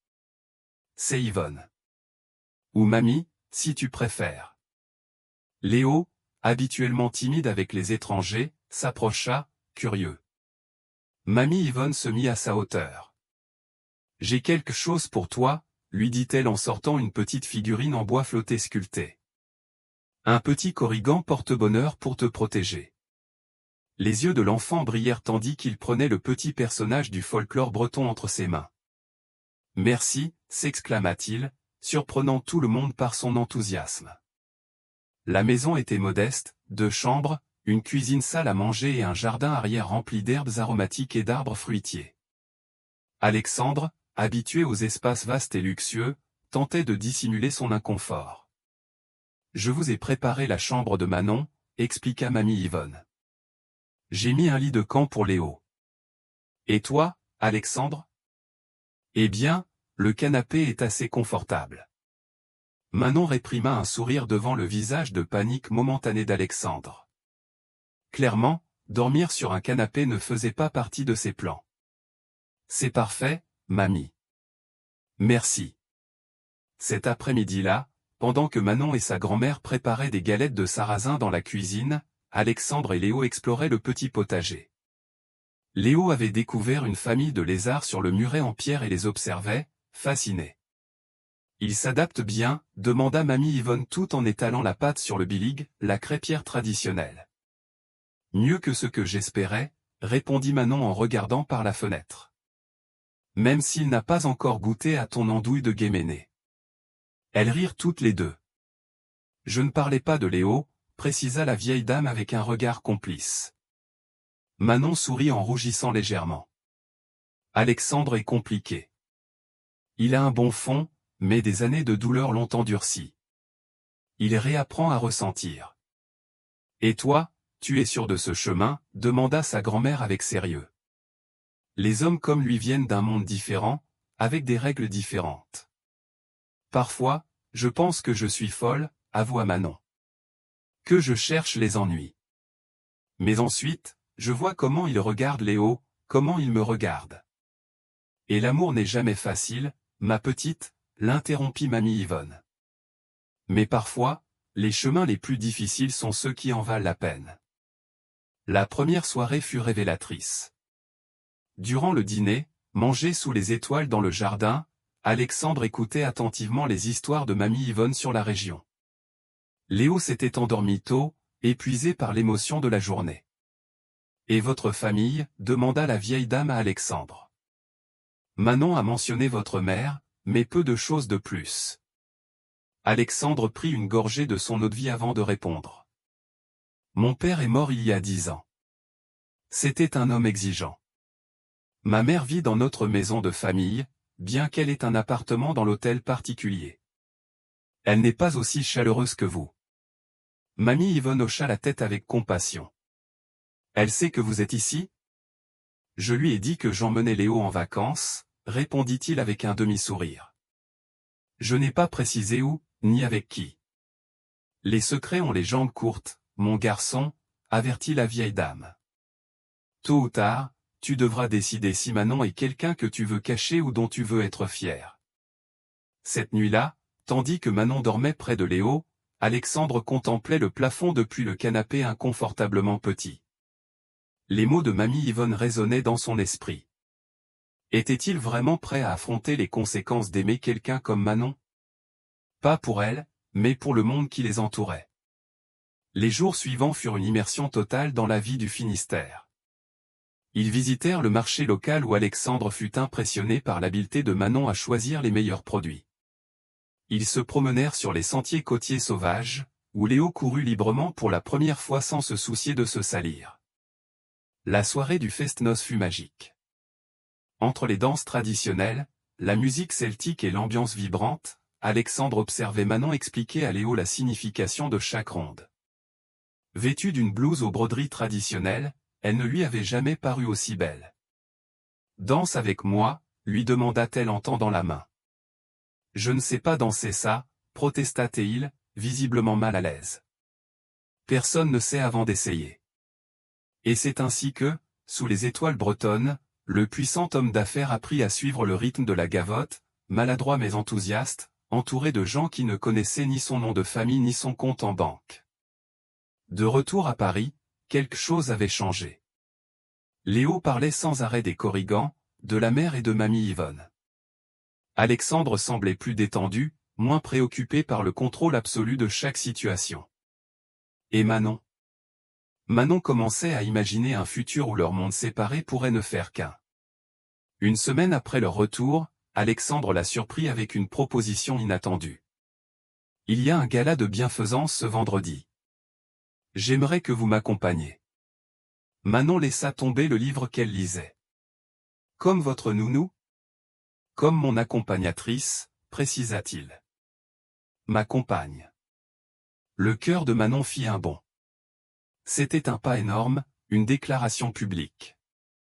Speaker 1: C'est Yvonne. Ou mamie, si tu préfères. » Léo, habituellement timide avec les étrangers, s'approcha, curieux. Mamie Yvonne se mit à sa hauteur. « J'ai quelque chose pour toi, » lui dit-elle en sortant une petite figurine en bois flotté sculptée. « Un petit corrigan porte-bonheur pour te protéger. » Les yeux de l'enfant brillèrent tandis qu'il prenait le petit personnage du folklore breton entre ses mains. « Merci, » s'exclama-t-il, surprenant tout le monde par son enthousiasme. La maison était modeste, 2 chambres, une cuisine salle à manger et un jardin arrière rempli d'herbes aromatiques et d'arbres fruitiers. Alexandre, habitué aux espaces vastes et luxueux, tentait de dissimuler son inconfort. « Je vous ai préparé la chambre de Manon, » expliqua mamie Yvonne. « J'ai mis un lit de camp pour Léo. Et toi, Alexandre ? » « Eh bien, le canapé est assez confortable. » Manon réprima un sourire devant le visage de panique momentanée d'Alexandre. Clairement, dormir sur un canapé ne faisait pas partie de ses plans. « C'est parfait, mamie. Merci. » Cet après-midi-là, pendant que Manon et sa grand-mère préparaient des galettes de sarrasin dans la cuisine, Alexandre et Léo exploraient le petit potager. Léo avait découvert une famille de lézards sur le muret en pierre et les observait, fasciné. « Ils s'adaptent bien ?» demanda mamie Yvonne tout en étalant la pâte sur le bilig, la crêpière traditionnelle. « Mieux que ce que j'espérais, » répondit Manon en regardant par la fenêtre. « Même s'il n'a pas encore goûté à ton andouille de Guéméné. » Elles rirent toutes les deux. « Je ne parlais pas de Léo, » précisa la vieille dame avec un regard complice. Manon sourit en rougissant légèrement. « Alexandre est compliqué. Il a un bon fond, mais des années de douleur l'ont endurci. Il réapprend à ressentir. »« Et toi, tu es sûr de ce chemin ?» demanda sa grand-mère avec sérieux. « Les hommes comme lui viennent d'un monde différent, avec des règles différentes. Parfois, je pense que je suis folle, » avoua Manon. « Que je cherche les ennuis. Mais ensuite, je vois comment il regarde Léo, comment il me regarde. Et l'amour n'est jamais facile, ma petite, » l'interrompit mamie Yvonne. Mais parfois, les chemins les plus difficiles sont ceux qui en valent la peine. La première soirée fut révélatrice. Durant le dîner, mangé sous les étoiles dans le jardin, Alexandre écoutait attentivement les histoires de mamie Yvonne sur la région. Léo s'était endormi tôt, épuisé par l'émotion de la journée. « Et votre famille » demanda la vieille dame à Alexandre. « Manon a mentionné votre mère, mais peu de choses de plus. » Alexandre prit une gorgée de son eau-de-vie avant de répondre. « Mon père est mort il y a 10 ans. C'était un homme exigeant. Ma mère vit dans notre maison de famille, bien qu'elle ait un appartement dans l'hôtel particulier. Elle n'est pas aussi chaleureuse que vous. » Mamie Yvonne hocha la tête avec compassion. « Elle sait que vous êtes ici ? » « Je lui ai dit que j'emmenais Léo en vacances, » répondit-il avec un demi-sourire. « Je n'ai pas précisé où, ni avec qui. »« Les secrets ont les jambes courtes, mon garçon, » avertit la vieille dame. « Tôt ou tard, tu devras décider si Manon est quelqu'un que tu veux cacher ou dont tu veux être fier. » Cette nuit-là, tandis que Manon dormait près de Léo, Alexandre contemplait le plafond depuis le canapé inconfortablement petit. Les mots de mamie Yvonne résonnaient dans son esprit. Était-il vraiment prêt à affronter les conséquences d'aimer quelqu'un comme Manon? Pas pour elle, mais pour le monde qui les entourait. Les jours suivants furent une immersion totale dans la vie du Finistère. Ils visitèrent le marché local où Alexandre fut impressionné par l'habileté de Manon à choisir les meilleurs produits. Ils se promenèrent sur les sentiers côtiers sauvages, où Léo courut librement pour la première fois sans se soucier de se salir. La soirée du fest-noz fut magique. Entre les danses traditionnelles, la musique celtique et l'ambiance vibrante, Alexandre observait Manon expliquer à Léo la signification de chaque ronde. Vêtue d'une blouse aux broderies traditionnelles, elle ne lui avait jamais paru aussi belle. « Danse avec moi » lui demanda-t-elle en tendant la main. « Je ne sais pas danser ça » protesta-t-il, visiblement mal à l'aise. « Personne ne sait avant d'essayer. » Et c'est ainsi que, sous les étoiles bretonnes, le puissant homme d'affaires apprit à suivre le rythme de la gavotte, maladroit mais enthousiaste, entouré de gens qui ne connaissaient ni son nom de famille ni son compte en banque. De retour à Paris, quelque chose avait changé. Léo parlait sans arrêt des Corrigans, de la mère et de mamie Yvonne. Alexandre semblait plus détendu, moins préoccupé par le contrôle absolu de chaque situation. Et Manon? Manon commençait à imaginer un futur où leur monde séparé pourrait ne faire qu'un. Une semaine après leur retour, Alexandre la surprit avec une proposition inattendue. « Il y a un gala de bienfaisance ce vendredi. J'aimerais que vous m'accompagniez. » Manon laissa tomber le livre qu'elle lisait. « Comme votre nounou ? » ?»« Comme mon accompagnatrice, » précisa-t-il. « Ma compagne. » Le cœur de Manon fit un bond. C'était un pas énorme, une déclaration publique.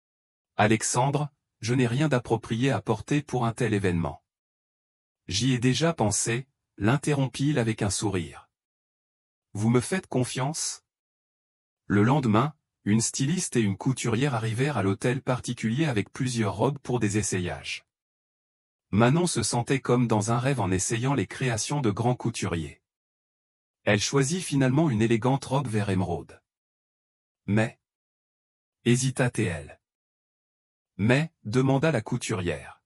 Speaker 1: « Alexandre, je n'ai rien d'approprié à porter pour un tel événement. »« J'y ai déjà pensé, » l'interrompit-il avec un sourire. « Vous me faites confiance ?» Le lendemain, une styliste et une couturière arrivèrent à l'hôtel particulier avec plusieurs robes pour des essayages. Manon se sentait comme dans un rêve en essayant les créations de grands couturiers. Elle choisit finalement une élégante robe vert émeraude. Mais, hésita-t-elle. Mais, demanda la couturière.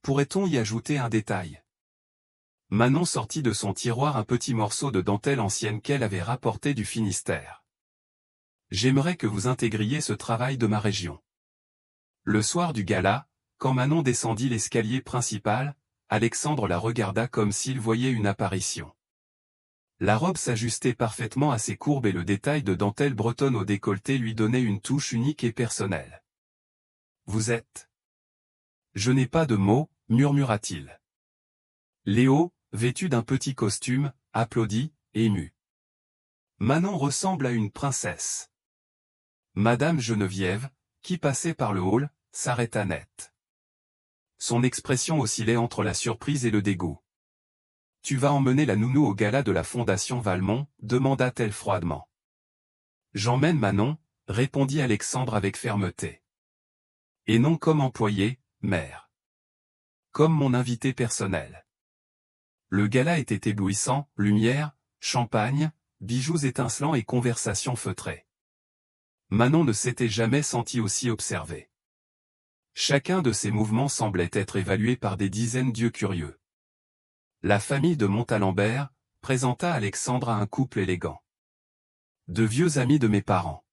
Speaker 1: Pourrait-on y ajouter un détail? Manon sortit de son tiroir un petit morceau de dentelle ancienne qu'elle avait rapporté du Finistère. J'aimerais que vous intégriez ce travail de ma région. Le soir du gala, quand Manon descendit l'escalier principal, Alexandre la regarda comme s'il voyait une apparition. La robe s'ajustait parfaitement à ses courbes et le détail de dentelle bretonne au décolleté lui donnait une touche unique et personnelle. « Vous êtes... » « Je n'ai pas de mots, » murmura-t-il. Léo, vêtu d'un petit costume, applaudit, ému. Manon ressemble à une princesse. Madame Geneviève, qui passait par le hall, s'arrêta net. Son expression oscillait entre la surprise et le dégoût. « Tu vas emmener la nounou au gala de la Fondation Valmont » demanda-t-elle froidement. « J'emmène Manon » répondit Alexandre avec fermeté. « Et non comme employé, mère. Comme mon invité personnel. » Le gala était éblouissant, lumière, champagne, bijoux étincelants et conversation feutrée. Manon ne s'était jamais sentie aussi observée. Chacun de ses mouvements semblait être évalué par des dizaines d'yeux curieux. La famille de Montalembert présenta Alexandre à un couple élégant. De vieux amis de mes parents.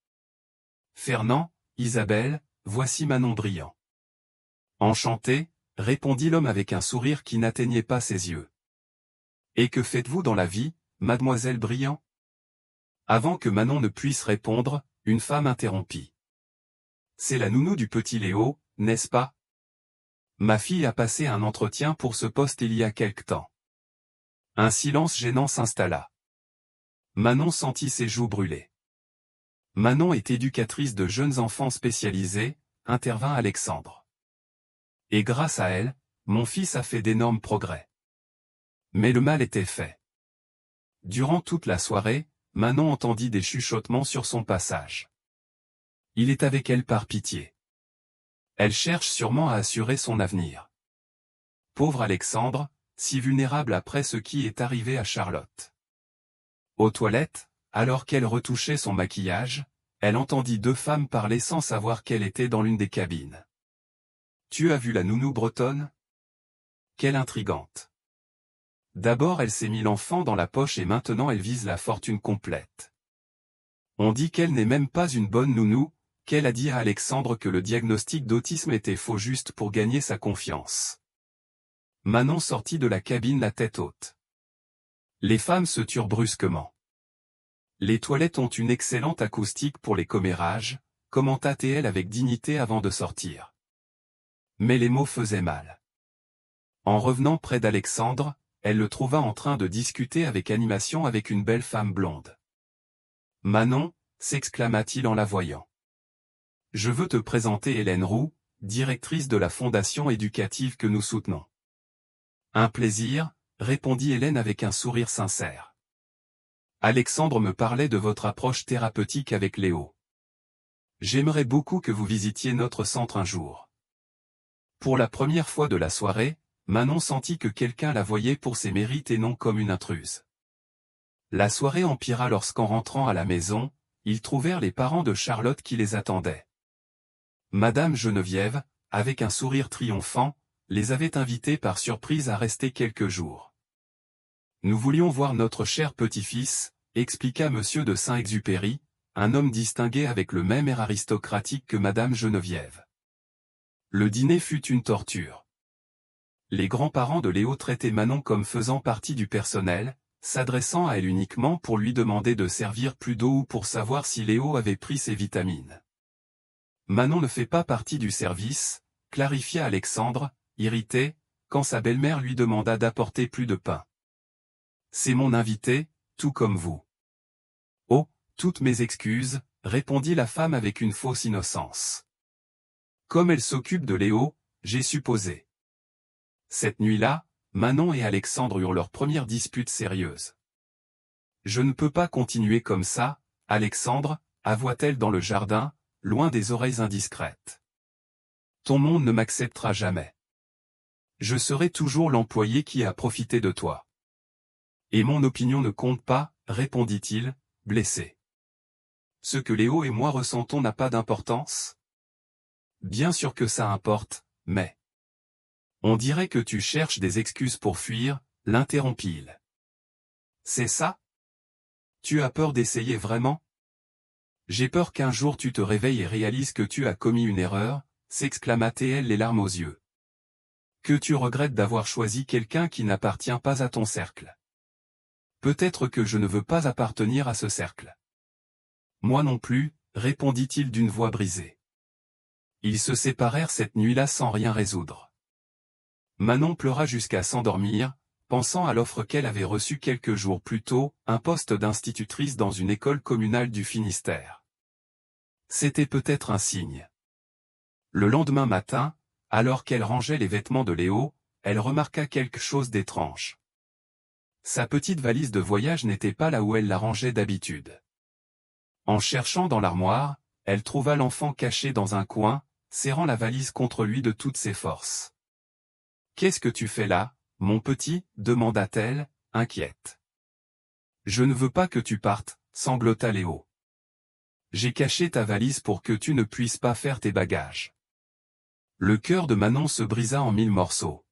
Speaker 1: Fernand, Isabelle, voici Manon Briand. Enchanté, répondit l'homme avec un sourire qui n'atteignait pas ses yeux. Et que faites-vous dans la vie, mademoiselle Briand? Avant que Manon ne puisse répondre, une femme interrompit. C'est la nounou du petit Léo, n'est-ce pas? Ma fille a passé un entretien pour ce poste il y a quelque temps. Un silence gênant s'installa. Manon sentit ses joues brûler. Manon est éducatrice de jeunes enfants spécialisés, intervint Alexandre. Et grâce à elle, mon fils a fait d'énormes progrès. Mais le mal était fait. Durant toute la soirée, Manon entendit des chuchotements sur son passage. Il est avec elle par pitié. Elle cherche sûrement à assurer son avenir. Pauvre Alexandre, si vulnérable après ce qui est arrivé à Charlotte. Aux toilettes, alors qu'elle retouchait son maquillage, elle entendit deux femmes parler sans savoir qu'elle était dans l'une des cabines. « Tu as vu la nounou bretonne? Quelle intrigante. D'abord elle s'est mis l'enfant dans la poche et maintenant elle vise la fortune complète. On dit qu'elle n'est même pas une bonne nounou, qu'elle a dit à Alexandre que le diagnostic d'autisme était faux juste pour gagner sa confiance. » Manon sortit de la cabine la tête haute. Les femmes se turent brusquement. Les toilettes ont une excellente acoustique pour les commérages, commenta-t-elle avec dignité avant de sortir. Mais les mots faisaient mal. En revenant près d'Alexandre, elle le trouva en train de discuter avec animation avec une belle femme blonde. « Manon » s'exclama-t-il en la voyant. « Je veux te présenter Hélène Roux, directrice de la fondation éducative que nous soutenons. » « Un plaisir » répondit Hélène avec un sourire sincère. « Alexandre me parlait de votre approche thérapeutique avec Léo. J'aimerais beaucoup que vous visitiez notre centre un jour. » Pour la première fois de la soirée, Manon sentit que quelqu'un la voyait pour ses mérites et non comme une intruse. La soirée empira lorsqu'en rentrant à la maison, ils trouvèrent les parents de Charlotte qui les attendaient. Madame Geneviève, avec un sourire triomphant, les avait invités par surprise à rester quelques jours. « Nous voulions voir notre cher petit-fils », expliqua Monsieur de Saint-Exupéry, un homme distingué avec le même air aristocratique que Madame Geneviève. Le dîner fut une torture. Les grands-parents de Léo traitaient Manon comme faisant partie du personnel, s'adressant à elle uniquement pour lui demander de servir plus d'eau ou pour savoir si Léo avait pris ses vitamines. « Manon ne fait pas partie du service », clarifia Alexandre, irrité, quand sa belle-mère lui demanda d'apporter plus de pain. « C'est mon invité, tout comme vous. »« Oh, toutes mes excuses, » répondit la femme avec une fausse innocence. « Comme elle s'occupe de Léo, j'ai supposé. » Cette nuit-là, Manon et Alexandre eurent leur première dispute sérieuse. « Je ne peux pas continuer comme ça, Alexandre, » avoua-t-elle dans le jardin, loin des oreilles indiscrètes. « Ton monde ne m'acceptera jamais. Je serai toujours l'employé qui a profité de toi. »« Et mon opinion ne compte pas, » répondit-il, blessé. « Ce que Léo et moi ressentons n'a pas d'importance ? » Bien sûr que ça importe, mais... On dirait que tu cherches des excuses pour fuir, l'interrompit-il. C'est ça? Tu as peur d'essayer vraiment? J'ai peur qu'un jour tu te réveilles et réalises que tu as commis une erreur, s'exclama-t-elle les larmes aux yeux. Que tu regrettes d'avoir choisi quelqu'un qui n'appartient pas à ton cercle. Peut-être que je ne veux pas appartenir à ce cercle. Moi non plus, répondit-il d'une voix brisée. Ils se séparèrent cette nuit-là sans rien résoudre. Manon pleura jusqu'à s'endormir, pensant à l'offre qu'elle avait reçue quelques jours plus tôt, un poste d'institutrice dans une école communale du Finistère. C'était peut-être un signe. Le lendemain matin, alors qu'elle rangeait les vêtements de Léo, elle remarqua quelque chose d'étrange. Sa petite valise de voyage n'était pas là où elle la rangeait d'habitude. En cherchant dans l'armoire, elle trouva l'enfant caché dans un coin, serrant la valise contre lui de toutes ses forces. « Qu'est-ce que tu fais là, mon petit, demanda-t-elle, inquiète. Je ne veux pas que tu partes, sanglota Léo. J'ai caché ta valise pour que tu ne puisses pas faire tes bagages. Le cœur de Manon se brisa en 1000 morceaux.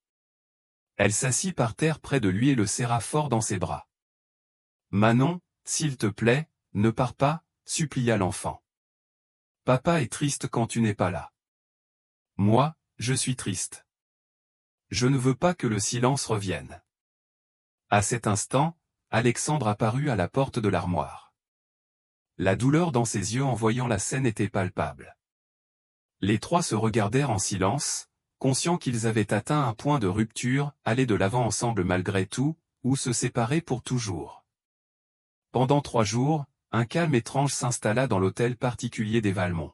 Speaker 1: Elle s'assit par terre près de lui et le serra fort dans ses bras. Manon, s'il te plaît, ne pars pas, supplia l'enfant. Papa est triste quand tu n'es pas là. Moi, je suis triste. Je ne veux pas que le silence revienne. À cet instant, Alexandre apparut à la porte de l'armoire. La douleur dans ses yeux en voyant la scène était palpable. Les trois se regardèrent en silence, conscients qu'ils avaient atteint un point de rupture, aller de l'avant ensemble malgré tout, ou se séparer pour toujours. Pendant 3 jours, un calme étrange s'installa dans l'hôtel particulier des Valmont.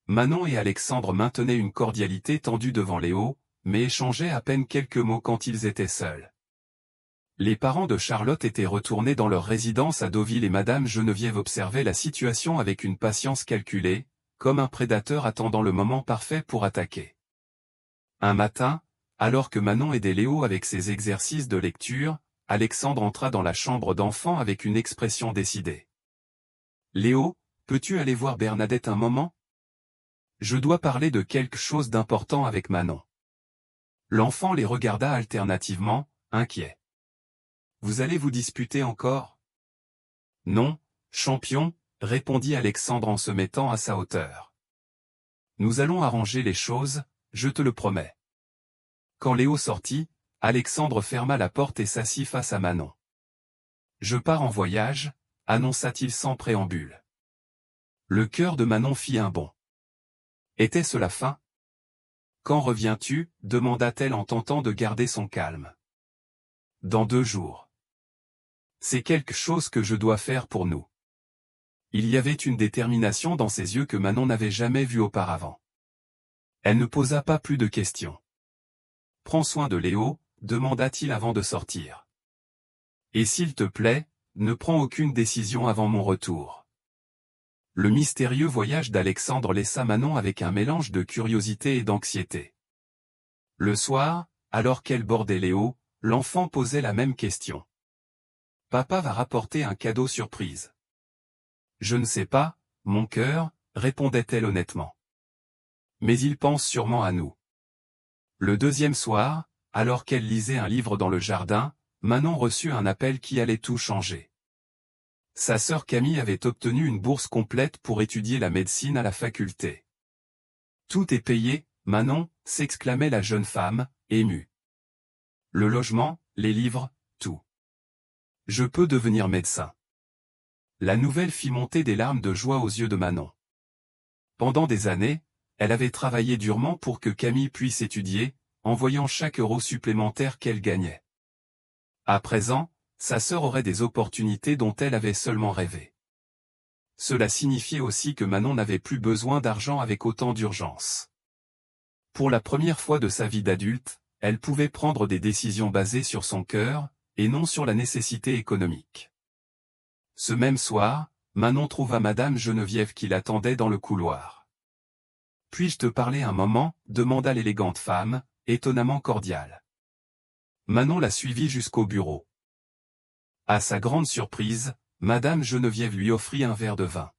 Speaker 1: Manon et Alexandre maintenaient une cordialité tendue devant Léo, mais échangeaient à peine quelques mots quand ils étaient seuls. Les parents de Charlotte étaient retournés dans leur résidence à Deauville et Madame Geneviève observait la situation avec une patience calculée, comme un prédateur attendant le moment parfait pour attaquer. Un matin, alors que Manon aidait Léo avec ses exercices de lecture, Alexandre entra dans la chambre d'enfant avec une expression décidée. « Léo, peux-tu aller voir Bernadette un moment ? Je dois parler de quelque chose d'important avec Manon. » L'enfant les regarda alternativement, inquiet. « Vous allez vous disputer encore ? » « Non, champion, » répondit Alexandre en se mettant à sa hauteur. « Nous allons arranger les choses, je te le promets. » Quand Léo sortit, Alexandre ferma la porte et s'assit face à Manon. « Je pars en voyage, » annonça-t-il sans préambule. Le cœur de Manon fit un bond. Était-ce la fin ? « Quand reviens-tu ? demanda-t-elle en tentant de garder son calme. « Dans 2 jours. C'est quelque chose que je dois faire pour nous. » Il y avait une détermination dans ses yeux que Manon n'avait jamais vue auparavant. Elle ne posa pas plus de questions. « Prends soin de Léo, » demanda-t-il avant de sortir. « Et s'il te plaît, ne prends aucune décision avant mon retour. » Le mystérieux voyage d'Alexandre laissa Manon avec un mélange de curiosité et d'anxiété. Le soir, alors qu'elle bordait Léo, l'enfant posait la même question. « Papa va rapporter un cadeau surprise. »« Je ne sais pas, mon cœur, » répondait-elle honnêtement. « Mais il pense sûrement à nous. » Le deuxième soir, alors qu'elle lisait un livre dans le jardin, Manon reçut un appel qui allait tout changer. Sa sœur Camille avait obtenu une bourse complète pour étudier la médecine à la faculté. « Tout est payé, Manon » s'exclamait la jeune femme, émue. « Le logement, les livres, tout. Je peux devenir médecin. » La nouvelle fit monter des larmes de joie aux yeux de Manon. Pendant des années, elle avait travaillé durement pour que Camille puisse étudier, en voyant chaque euro supplémentaire qu'elle gagnait. À présent, sa sœur aurait des opportunités dont elle avait seulement rêvé. Cela signifiait aussi que Manon n'avait plus besoin d'argent avec autant d'urgence. Pour la première fois de sa vie d'adulte, elle pouvait prendre des décisions basées sur son cœur, et non sur la nécessité économique. Ce même soir, Manon trouva Madame Geneviève qui l'attendait dans le couloir. « Puis-je te parler un moment ?» demanda l'élégante femme, étonnamment cordiale. Manon la suivit jusqu'au bureau. À sa grande surprise, Madame Geneviève lui offrit un verre de vin.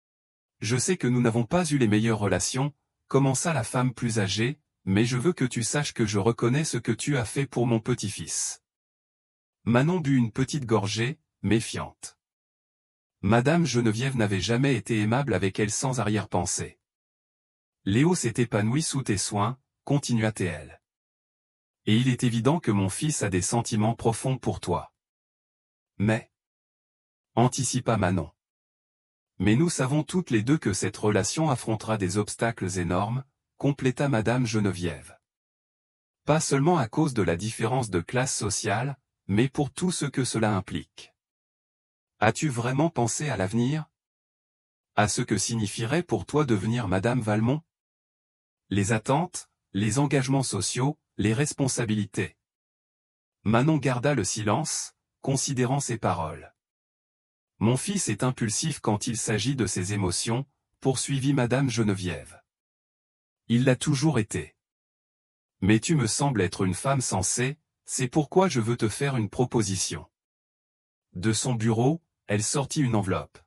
Speaker 1: « Je sais que nous n'avons pas eu les meilleures relations, » commença la femme plus âgée, « mais je veux que tu saches que je reconnais ce que tu as fait pour mon petit-fils. » Manon but une petite gorgée, méfiante. Madame Geneviève n'avait jamais été aimable avec elle sans arrière-pensée. « Léo s'est épanoui sous tes soins, » continua-t-elle. « Et il est évident que mon fils a des sentiments profonds pour toi. » Mais, anticipa Manon. Mais nous savons toutes les deux que cette relation affrontera des obstacles énormes, compléta Madame Geneviève. Pas seulement à cause de la différence de classe sociale, mais pour tout ce que cela implique. As-tu vraiment pensé à l'avenir? À ce que signifierait pour toi devenir Madame Valmont? Les attentes, les engagements sociaux, les responsabilités. Manon garda le silence, considérant ses paroles. Mon fils est impulsif quand il s'agit de ses émotions, poursuivit Madame Geneviève. Il l'a toujours été. Mais tu me sembles être une femme sensée, C'est pourquoi je veux te faire une proposition. » De son bureau, elle sortit une enveloppe.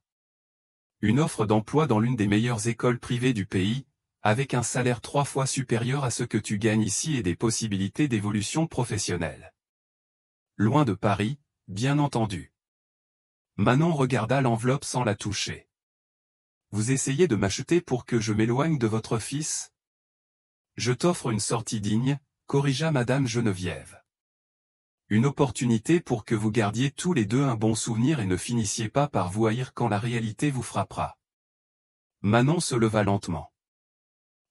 Speaker 1: Une offre d'emploi dans l'une des meilleures écoles privées du pays, avec un salaire 3 fois supérieur à ce que tu gagnes ici et des possibilités d'évolution professionnelle. Loin de Paris, bien entendu. Manon regarda l'enveloppe sans la toucher. « Vous essayez de m'acheter pour que je m'éloigne de votre fils ? Je t'offre une sortie digne, » corrigea Madame Geneviève. Une opportunité pour que vous gardiez tous les deux un bon souvenir et ne finissiez pas par vous haïr quand la réalité vous frappera. Manon se leva lentement.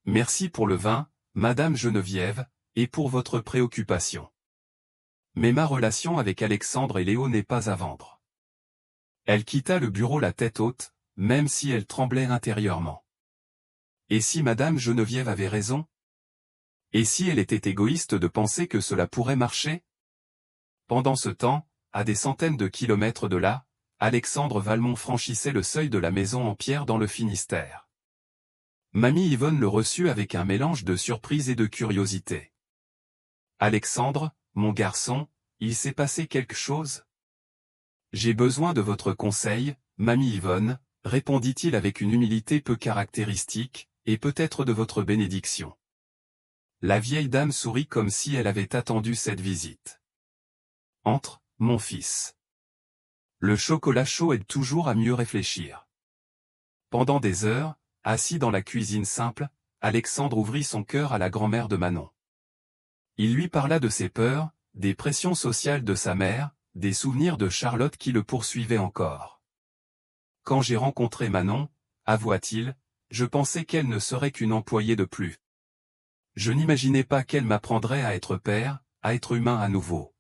Speaker 1: Merci pour le vin, Madame Geneviève, et pour votre préoccupation. Mais ma relation avec Alexandre et Léo n'est pas à vendre. Elle quitta le bureau la tête haute, même si elle tremblait intérieurement. Et si Madame Geneviève avait raison? Et si elle était égoïste de penser que cela pourrait marcher? Pendant ce temps, à des centaines de kilomètres de là, Alexandre Valmont franchissait le seuil de la maison en pierre dans le Finistère. Mamie Yvonne le reçut avec un mélange de surprise et de curiosité. « Alexandre, mon garçon, il s'est passé quelque chose ? » « J'ai besoin de votre conseil, Mamie Yvonne, » répondit-il avec une humilité peu caractéristique, « et peut-être de votre bénédiction. » La vieille dame sourit comme si elle avait attendu cette visite. « Entre, mon fils. Le chocolat chaud aide toujours à mieux réfléchir. » Pendant des heures, assis dans la cuisine simple, Alexandre ouvrit son cœur à la grand-mère de Manon. Il lui parla de ses peurs, des pressions sociales de sa mère, des souvenirs de Charlotte qui le poursuivaient encore. « Quand j'ai rencontré Manon, avoua-t-il, je pensais qu'elle ne serait qu'une employée de plus. Je n'imaginais pas qu'elle m'apprendrait à être père, à être humain à nouveau. »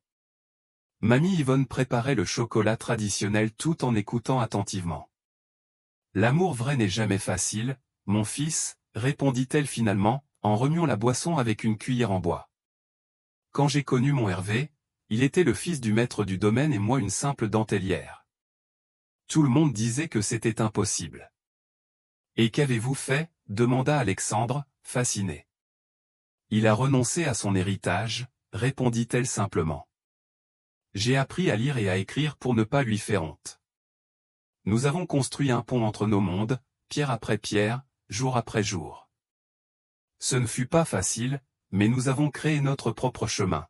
Speaker 1: Mamie Yvonne préparait le chocolat traditionnel tout en écoutant attentivement. « L'amour vrai n'est jamais facile, mon fils, » répondit-elle finalement, en remuant la boisson avec une cuillère en bois. « Quand j'ai connu mon Hervé, il était le fils du maître du domaine et moi une simple dentelière. Tout le monde disait que c'était impossible. »« Et qu'avez-vous fait ?» demanda Alexandre, fasciné. « Il a renoncé à son héritage, » répondit-elle simplement. « J'ai appris à lire et à écrire pour ne pas lui faire honte. Nous avons construit un pont entre nos mondes, pierre après pierre, jour après jour. Ce ne fut pas facile, mais nous avons créé notre propre chemin. »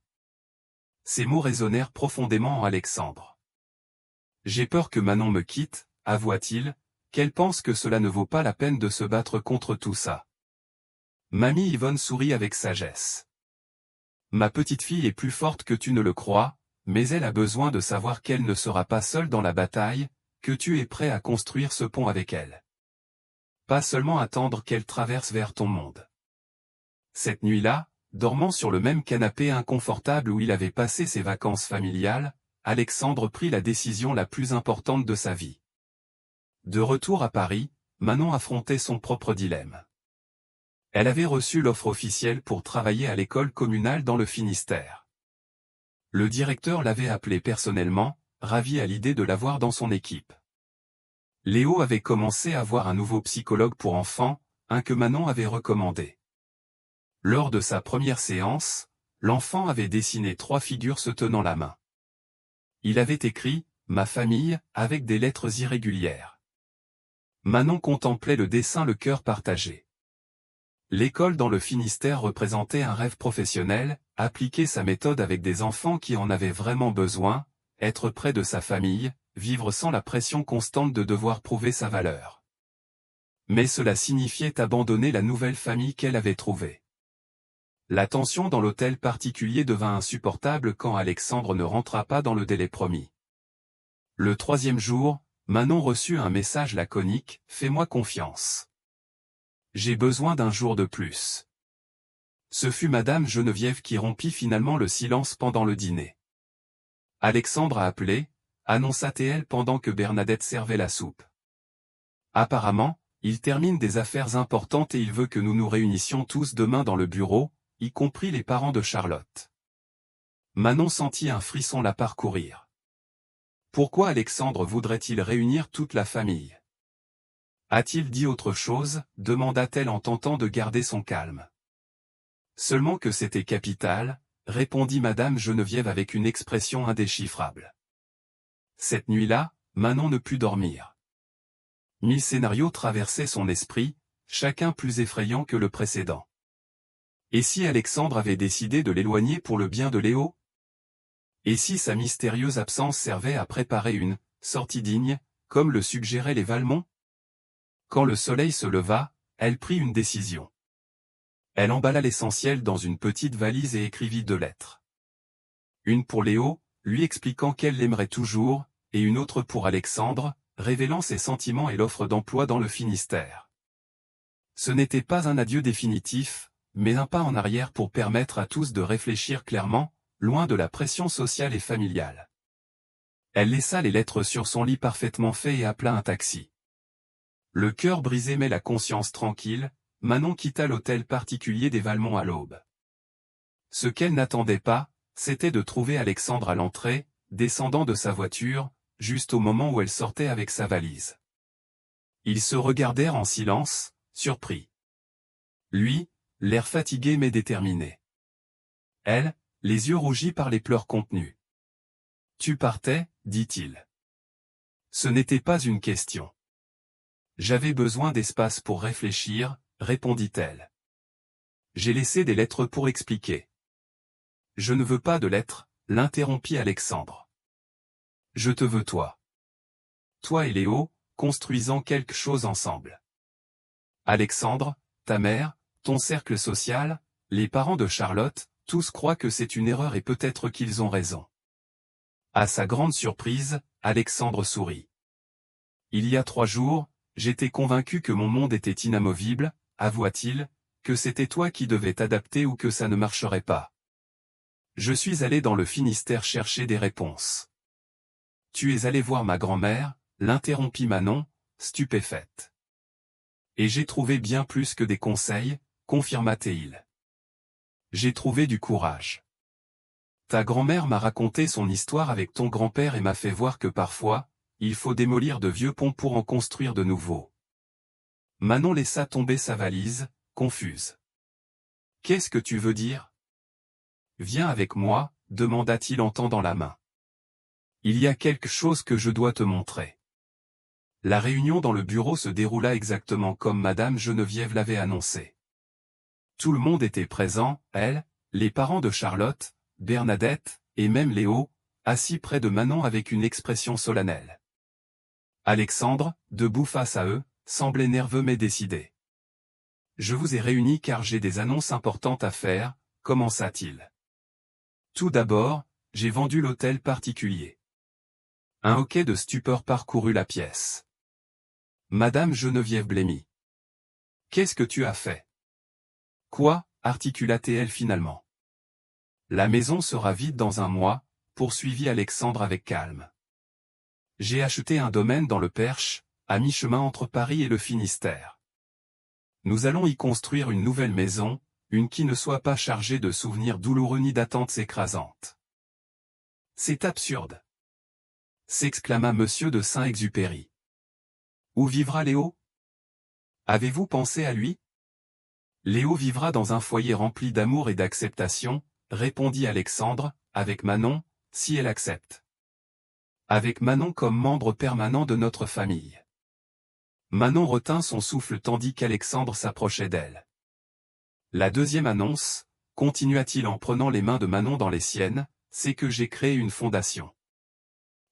Speaker 1: Ces mots résonnèrent profondément en Alexandre. « J'ai peur que Manon me quitte, » avoua-t-il, « qu'elle pense que cela ne vaut pas la peine de se battre contre tout ça. » Mamie Yvonne sourit avec sagesse. « Ma petite fille est plus forte que tu ne le crois, mais elle a besoin de savoir qu'elle ne sera pas seule dans la bataille, que tu es prêt à construire ce pont avec elle. Pas seulement attendre qu'elle traverse vers ton monde. » Cette nuit-là, dormant sur le même canapé inconfortable où il avait passé ses vacances familiales, Alexandre prit la décision la plus importante de sa vie. De retour à Paris, Manon affrontait son propre dilemme. Elle avait reçu l'offre officielle pour travailler à l'école communale dans le Finistère. Le directeur l'avait appelée personnellement, ravi à l'idée de l'avoir dans son équipe. Léo avait commencé à voir un nouveau psychologue pour enfants, un que Manon avait recommandé. Lors de sa première séance, l'enfant avait dessiné 3 figures se tenant la main. Il avait écrit « Ma famille » avec des lettres irrégulières. Manon contemplait le dessin le cœur partagé. L'école dans le Finistère représentait un rêve professionnel, appliquer sa méthode avec des enfants qui en avaient vraiment besoin, être près de sa famille, vivre sans la pression constante de devoir prouver sa valeur. Mais cela signifiait abandonner la nouvelle famille qu'elle avait trouvée. La tension dans l'hôtel particulier devint insupportable quand Alexandre ne rentra pas dans le délai promis. Le 3e jour, Manon reçut un message laconique « Fais-moi confiance. J'ai besoin d'un jour de plus. » Ce fut Madame Geneviève qui rompit finalement le silence pendant le dîner. « Alexandre a appelé » annonça-t-elle pendant que Bernadette servait la soupe. « Apparemment, il termine des affaires importantes et il veut que nous nous réunissions tous demain dans le bureau, y compris les parents de Charlotte. » Manon sentit un frisson la parcourir. Pourquoi Alexandre voudrait-il réunir toute la famille? A-t-il dit autre chose, demanda-t-elle en tentant de garder son calme. Seulement que c'était capital, répondit Madame Geneviève avec une expression indéchiffrable. Cette nuit-là, Manon ne put dormir. 1000 scénarios traversaient son esprit, chacun plus effrayant que le précédent. Et si Alexandre avait décidé de l'éloigner pour le bien de Léo? Et si sa mystérieuse absence servait à préparer une sortie digne, comme le suggéraient les Valmont? Quand le soleil se leva, elle prit une décision. Elle emballa l'essentiel dans une petite valise et écrivit 2 lettres. Une pour Léo, lui expliquant qu'elle l'aimerait toujours, et une autre pour Alexandre, révélant ses sentiments et l'offre d'emploi dans le Finistère. Ce n'était pas un adieu définitif, mais un pas en arrière pour permettre à tous de réfléchir clairement, loin de la pression sociale et familiale. Elle laissa les lettres sur son lit parfaitement fait et appela un taxi. Le cœur brisé mais la conscience tranquille, Manon quitta l'hôtel particulier des Valmont à l'aube. Ce qu'elle n'attendait pas, c'était de trouver Alexandre à l'entrée, descendant de sa voiture, juste au moment où elle sortait avec sa valise. Ils se regardèrent en silence, surpris. Lui, l'air fatigué mais déterminé. Elle, les yeux rougis par les pleurs contenus. « Tu partais » dit-il. Ce n'était pas une question. « J'avais besoin d'espace pour réfléchir » répondit-elle. « J'ai laissé des lettres pour expliquer. »« Je ne veux pas de lettres » l'interrompit Alexandre. « Je te veux toi. Toi et Léo, construisant quelque chose ensemble. Alexandre, ta mère, ton cercle social, les parents de Charlotte, tous croient que c'est une erreur et peut-être qu'ils ont raison. » À sa grande surprise, Alexandre sourit. « Il y a 3 jours, j'étais convaincu que mon monde était inamovible, avoua-t-il, que c'était toi qui devais t'adapter ou que ça ne marcherait pas. Je suis allé dans le Finistère chercher des réponses. »« Tu es allé voir ma grand-mère » l'interrompit Manon, stupéfaite. « Et j'ai trouvé bien plus que des conseils, confirma-t-il. J'ai trouvé du courage. Ta grand-mère m'a raconté son histoire avec ton grand-père et m'a fait voir que parfois, il faut démolir de vieux ponts pour en construire de nouveaux. » Manon laissa tomber sa valise, confuse. « Qu'est-ce que tu veux dire ? » « Viens avec moi, demanda-t-il en tendant la main. Il y a quelque chose que je dois te montrer. La réunion dans le bureau se déroula exactement comme Madame Geneviève l'avait annoncé. Tout le monde était présent, elle, les parents de Charlotte, Bernadette, et même Léo, assis près de Manon avec une expression solennelle. Alexandre, debout face à eux, semblait nerveux mais décidé. « Je vous ai réunis car j'ai des annonces importantes à faire » commença-t-il. « Tout d'abord, j'ai vendu l'hôtel particulier. » Un hoquet de stupeur parcourut la pièce. Madame Geneviève blêmit. « Qu'est-ce que tu as fait ? » « Quoi » articula-t-elle finalement. « La maison sera vide dans 1 mois, poursuivit Alexandre avec calme. J'ai acheté un domaine dans le Perche, à mi-chemin entre Paris et le Finistère. Nous allons y construire une nouvelle maison, une qui ne soit pas chargée de souvenirs douloureux ni d'attentes écrasantes. »« C'est absurde » s'exclama Monsieur de Saint-Exupéry. « Où vivra Léo ? Avez-vous pensé à lui ? » « Léo vivra dans un foyer rempli d'amour et d'acceptation, » répondit Alexandre, « avec Manon, si elle accepte. Avec Manon comme membre permanent de notre famille. » Manon retint son souffle tandis qu'Alexandre s'approchait d'elle. « La deuxième annonce, » continua-t-il en prenant les mains de Manon dans les siennes, « c'est que j'ai créé une fondation.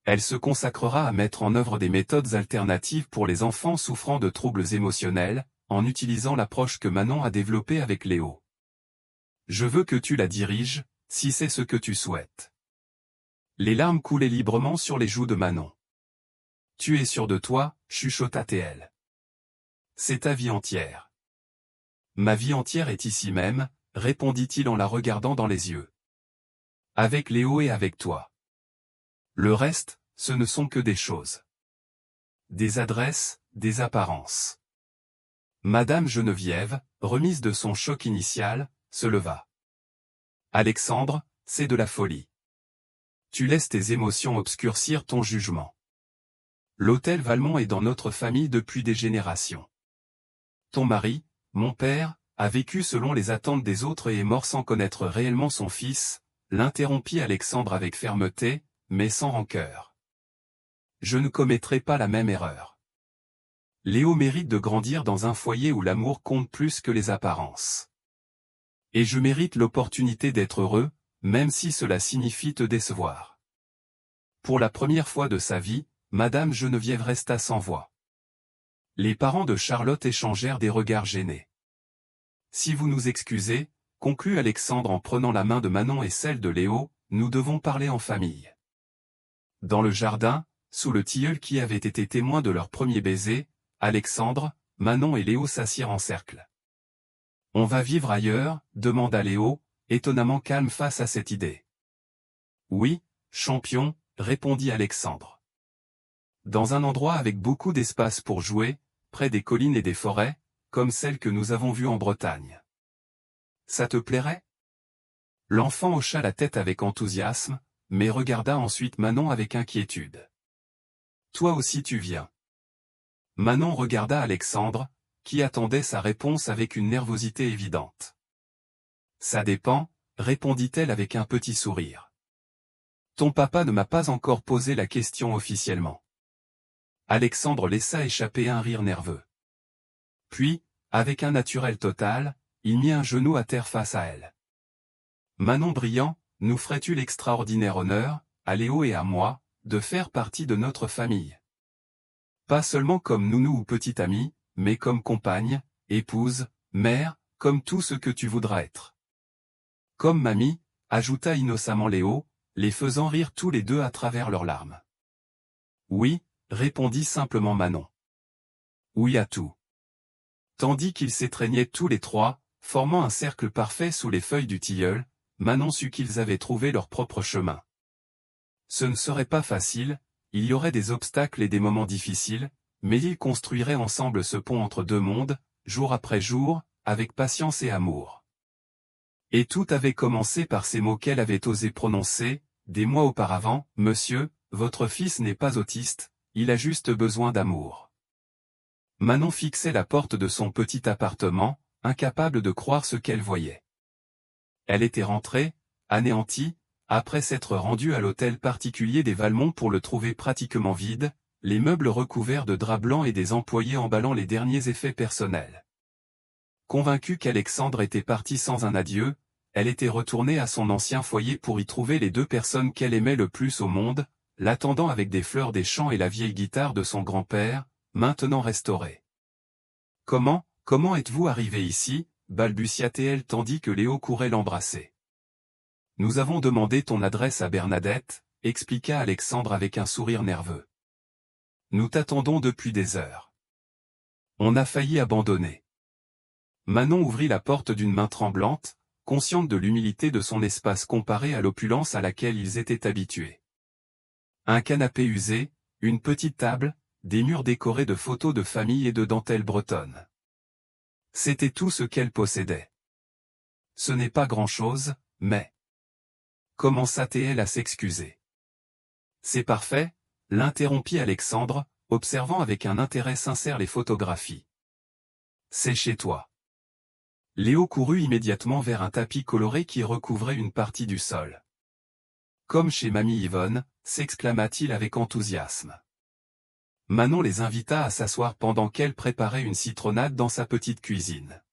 Speaker 1: Elle se consacrera à mettre en œuvre des méthodes alternatives pour les enfants souffrant de troubles émotionnels, en utilisant l'approche que Manon a développée avec Léo. Je veux que tu la diriges, si c'est ce que tu souhaites. » Les larmes coulaient librement sur les joues de Manon. « Tu es sûr de toi, chuchota-t-elle. C'est ta vie entière. »« Ma vie entière est ici même, » répondit-il en la regardant dans les yeux. « Avec Léo et avec toi. Le reste, ce ne sont que des choses. Des adresses, des apparences. » Madame Geneviève, remise de son choc initial, se leva. « Alexandre, c'est de la folie. Tu laisses tes émotions obscurcir ton jugement. L'hôtel Valmont est dans notre famille depuis des générations. Ton mari, mon père, a vécu selon les attentes des autres et est mort sans connaître réellement son fils, l'interrompit Alexandre avec fermeté, mais sans rancœur. Je ne commettrai pas la même erreur. Léo mérite de grandir dans un foyer où l'amour compte plus que les apparences. Et je mérite l'opportunité d'être heureux, même si cela signifie te décevoir. Pour la première fois de sa vie, Madame Geneviève resta sans voix. Les parents de Charlotte échangèrent des regards gênés. Si vous nous excusez, conclut Alexandre en prenant la main de Manon et celle de Léo, nous devons parler en famille. Dans le jardin, sous le tilleul qui avait été témoin de leur premier baiser, Alexandre, Manon et Léo s'assirent en cercle. On va vivre ailleurs, demanda Léo, étonnamment calme face à cette idée. Oui, champion, répondit Alexandre. Dans un endroit avec beaucoup d'espace pour jouer, près des collines et des forêts, comme celles que nous avons vues en Bretagne. Ça te plairait? L'enfant hocha la tête avec enthousiasme, mais regarda ensuite Manon avec inquiétude. Toi aussi tu viens. Manon regarda Alexandre, qui attendait sa réponse avec une nervosité évidente. Ça dépend, répondit-elle avec un petit sourire. Ton papa ne m'a pas encore posé la question officiellement. Alexandre laissa échapper un rire nerveux. Puis, avec un naturel total, il mit un genou à terre face à elle. Manon brillant, nous ferais-tu l'extraordinaire honneur, à Léo et à moi, de faire partie de notre famille? Pas seulement comme nounou ou petite amie, mais comme compagne, épouse, mère, comme tout ce que tu voudras être. Comme mamie, ajouta innocemment Léo, les faisant rire tous les deux à travers leurs larmes. Oui, répondit simplement Manon. Oui à tout. Tandis qu'ils s'étreignaient tous les trois, formant un cercle parfait sous les feuilles du tilleul, Manon sut qu'ils avaient trouvé leur propre chemin. Ce ne serait pas facile, il y aurait des obstacles et des moments difficiles, mais ils construiraient ensemble ce pont entre deux mondes, jour après jour, avec patience et amour. Et tout avait commencé par ces mots qu'elle avait osé prononcer, des mois auparavant, « Monsieur, votre fils n'est pas autiste, il a juste besoin d'amour. » Manon fixait la porte de son petit appartement, incapable de croire ce qu'elle voyait. Elle était rentrée, anéantie, après s'être rendue à l'hôtel particulier des Valmont pour le trouver pratiquement vide, les meubles recouverts de draps blancs et des employés emballant les derniers effets personnels. Convaincue qu'Alexandre était parti sans un adieu, elle était retournée à son ancien foyer pour y trouver les deux personnes qu'elle aimait le plus au monde, l'attendant avec des fleurs des champs et la vieille guitare de son grand-père, maintenant restaurée. « Comment êtes-vous arrivé ici ?» balbutia-t-elle tandis que Léo courait l'embrasser. « Nous avons demandé ton adresse à Bernadette, » expliqua Alexandre avec un sourire nerveux. « Nous t'attendons depuis des heures. On a failli abandonner. » Manon ouvrit la porte d'une main tremblante, consciente de l'humilité de son espace comparé à l'opulence à laquelle ils étaient habitués. Un canapé usé, une petite table, des murs décorés de photos de famille et de dentelles bretonnes. C'était tout ce qu'elle possédait. Ce n'est pas grand-chose, mais... Commença-t-elle à s'excuser. C'est parfait, l'interrompit Alexandre, observant avec un intérêt sincère les photographies. C'est chez toi. Léo courut immédiatement vers un tapis coloré qui recouvrait une partie du sol. Comme chez mamie Yvonne, s'exclama-t-il avec enthousiasme. Manon les invita à s'asseoir pendant qu'elle préparait une citronnade dans sa petite cuisine.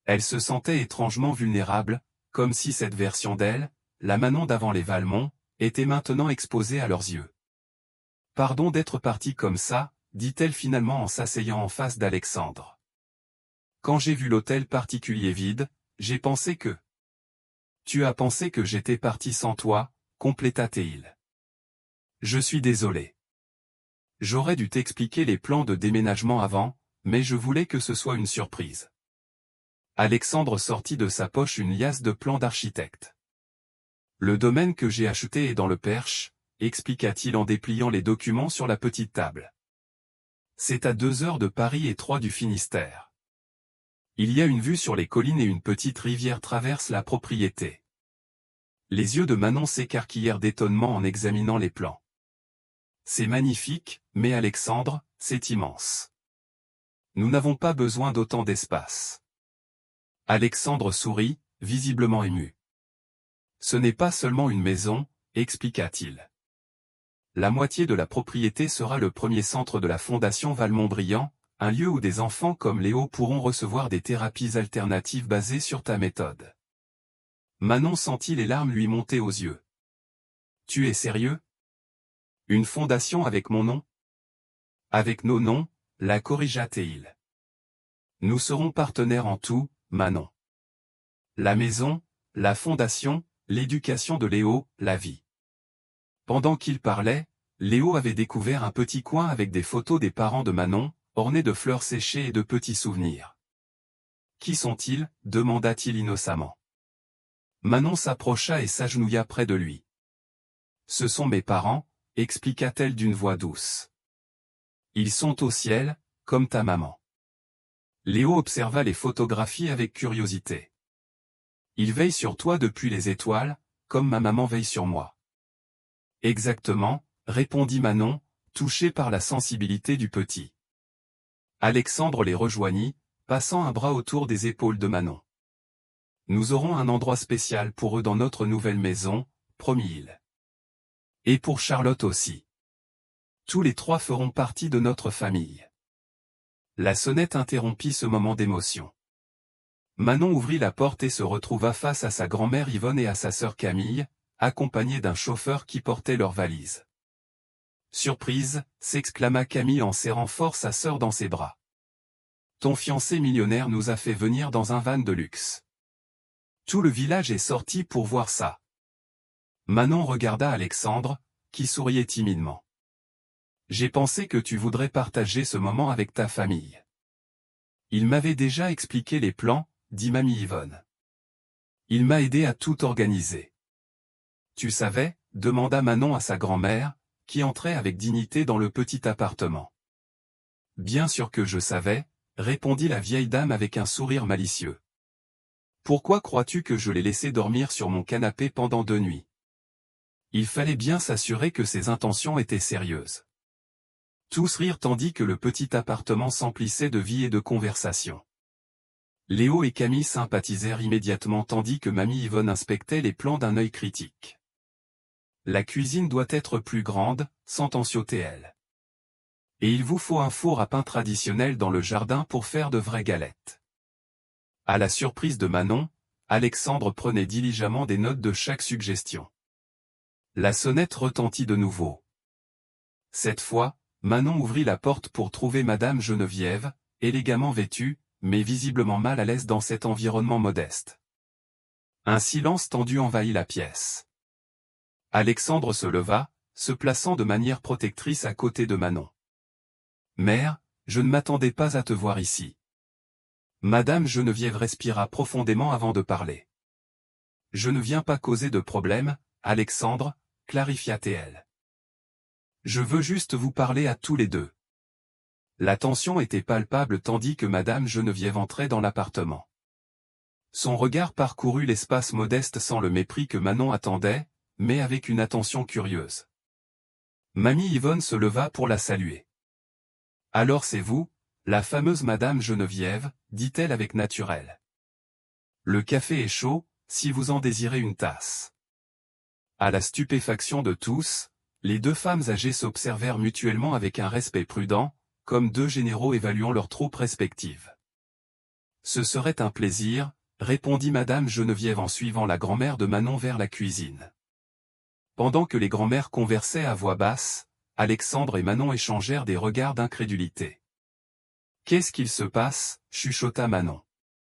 Speaker 1: Elle se sentait étrangement vulnérable, comme si cette version d'elle, la Manon d'avant les Valmont, était maintenant exposée à leurs yeux. « Pardon d'être partie comme ça, » dit-elle finalement en s'asseyant en face d'Alexandre. « Quand j'ai vu l'hôtel particulier vide, j'ai pensé que... » « Tu as pensé que j'étais parti sans toi, » compléta-t-il. « Je suis désolé. J'aurais dû t'expliquer les plans de déménagement avant, mais je voulais que ce soit une surprise. » Alexandre sortit de sa poche une liasse de plans d'architecte. « Le domaine que j'ai acheté est dans le Perche, » expliqua-t-il en dépliant les documents sur la petite table. « C'est à 2 heures de Paris et 3 du Finistère. Il y a une vue sur les collines et une petite rivière traverse la propriété. » Les yeux de Manon s'écarquillèrent d'étonnement en examinant les plans. « C'est magnifique, mais Alexandre, c'est immense. Nous n'avons pas besoin d'autant d'espace. » Alexandre sourit, visiblement ému. Ce n'est pas seulement une maison, expliqua-t-il. La moitié de la propriété sera le premier centre de la Fondation Valmont-Brillant, un lieu où des enfants comme Léo pourront recevoir des thérapies alternatives basées sur ta méthode. Manon sentit les larmes lui monter aux yeux. Tu es sérieux? Une fondation avec mon nom? Avec nos noms, la corrigea-t-il. Nous serons partenaires en tout, Manon. La maison, la fondation, l'éducation de Léo, la vie. Pendant qu'il parlait, Léo avait découvert un petit coin avec des photos des parents de Manon, ornées de fleurs séchées et de petits souvenirs. Qui sont-ils? Demanda-t-il innocemment. Manon s'approcha et s'agenouilla près de lui. Ce sont mes parents, expliqua-t-elle d'une voix douce. Ils sont au ciel, comme ta maman. Léo observa les photographies avec curiosité. Ils veillent sur toi depuis les étoiles, comme ma maman veille sur moi. Exactement, répondit Manon, touchée par la sensibilité du petit. Alexandre les rejoignit, passant un bras autour des épaules de Manon. Nous aurons un endroit spécial pour eux dans notre nouvelle maison, promit-il. Et pour Charlotte aussi. Tous les trois feront partie de notre famille. La sonnette interrompit ce moment d'émotion. Manon ouvrit la porte et se retrouva face à sa grand-mère Yvonne et à sa sœur Camille, accompagnée d'un chauffeur qui portait leurs valises. Surprise, s'exclama Camille en serrant fort sa sœur dans ses bras. Ton fiancé millionnaire nous a fait venir dans un van de luxe. Tout le village est sorti pour voir ça. Manon regarda Alexandre, qui souriait timidement. J'ai pensé que tu voudrais partager ce moment avec ta famille. Il m'avait déjà expliqué les plans, dit mamie Yvonne. Il m'a aidé à tout organiser. Tu savais? Demanda Manon à sa grand-mère, qui entrait avec dignité dans le petit appartement. Bien sûr que je savais, répondit la vieille dame avec un sourire malicieux. Pourquoi crois-tu que je l'ai laissé dormir sur mon canapé pendant 2 nuits? Il fallait bien s'assurer que ses intentions étaient sérieuses. Tous rirent tandis que le petit appartement s'emplissait de vie et de conversation. Léo et Camille sympathisèrent immédiatement tandis que mamie Yvonne inspectait les plans d'un œil critique. La cuisine doit être plus grande, sentenciait-elle. Et il vous faut un four à pain traditionnel dans le jardin pour faire de vraies galettes. À la surprise de Manon, Alexandre prenait diligemment des notes de chaque suggestion. La sonnette retentit de nouveau. Cette fois, Manon ouvrit la porte pour trouver Madame Geneviève, élégamment vêtue, mais visiblement mal à l'aise dans cet environnement modeste. Un silence tendu envahit la pièce. Alexandre se leva, se plaçant de manière protectrice à côté de Manon. « Mère, je ne m'attendais pas à te voir ici. » Madame Geneviève respira profondément avant de parler. « Je ne viens pas causer de problème, Alexandre, » clarifia-t-elle. « Je veux juste vous parler à tous les deux. » La tension était palpable tandis que Madame Geneviève entrait dans l'appartement. Son regard parcourut l'espace modeste sans le mépris que Manon attendait, mais avec une attention curieuse. Mamie Yvonne se leva pour la saluer. « Alors c'est vous, la fameuse Madame Geneviève, dit-elle avec naturel. Le café est chaud, si vous en désirez une tasse. » À la stupéfaction de tous, les deux femmes âgées s'observèrent mutuellement avec un respect prudent, comme deux généraux évaluant leurs troupes respectives. « Ce serait un plaisir, » répondit Madame Geneviève en suivant la grand-mère de Manon vers la cuisine. Pendant que les grands-mères conversaient à voix basse, Alexandre et Manon échangèrent des regards d'incrédulité. « Qu'est-ce qu'il se passe » chuchota Manon.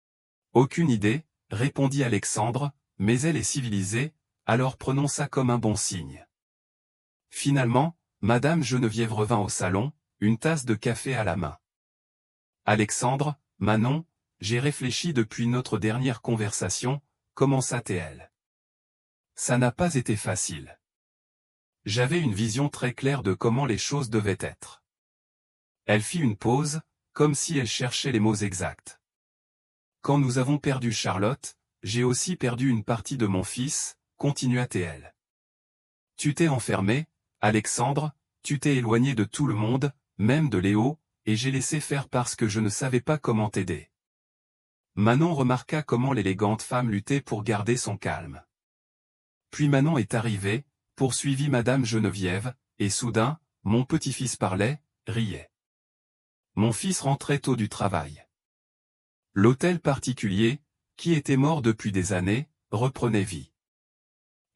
Speaker 1: « Aucune idée, » répondit Alexandre, « mais elle est civilisée, alors prenons ça comme un bon signe. » Finalement, Madame Geneviève revint au salon, une tasse de café à la main. « Alexandre, Manon, j'ai réfléchi depuis notre dernière conversation, » commença-t-elle. Ça n'a pas été facile. J'avais une vision très claire de comment les choses devaient être. Elle fit une pause, comme si elle cherchait les mots exacts. Quand nous avons perdu Charlotte, j'ai aussi perdu une partie de mon fils, continua-t-elle. Tu t'es enfermé, Alexandre, tu t'es éloigné de tout le monde, même de Léo, et j'ai laissé faire parce que je ne savais pas comment t'aider. Manon remarqua comment l'élégante femme luttait pour garder son calme. Puis Manon est arrivée, poursuivit Madame Geneviève, et soudain, mon petit-fils parlait, riait. Mon fils rentrait tôt du travail. L'hôtel particulier, qui était mort depuis des années, reprenait vie.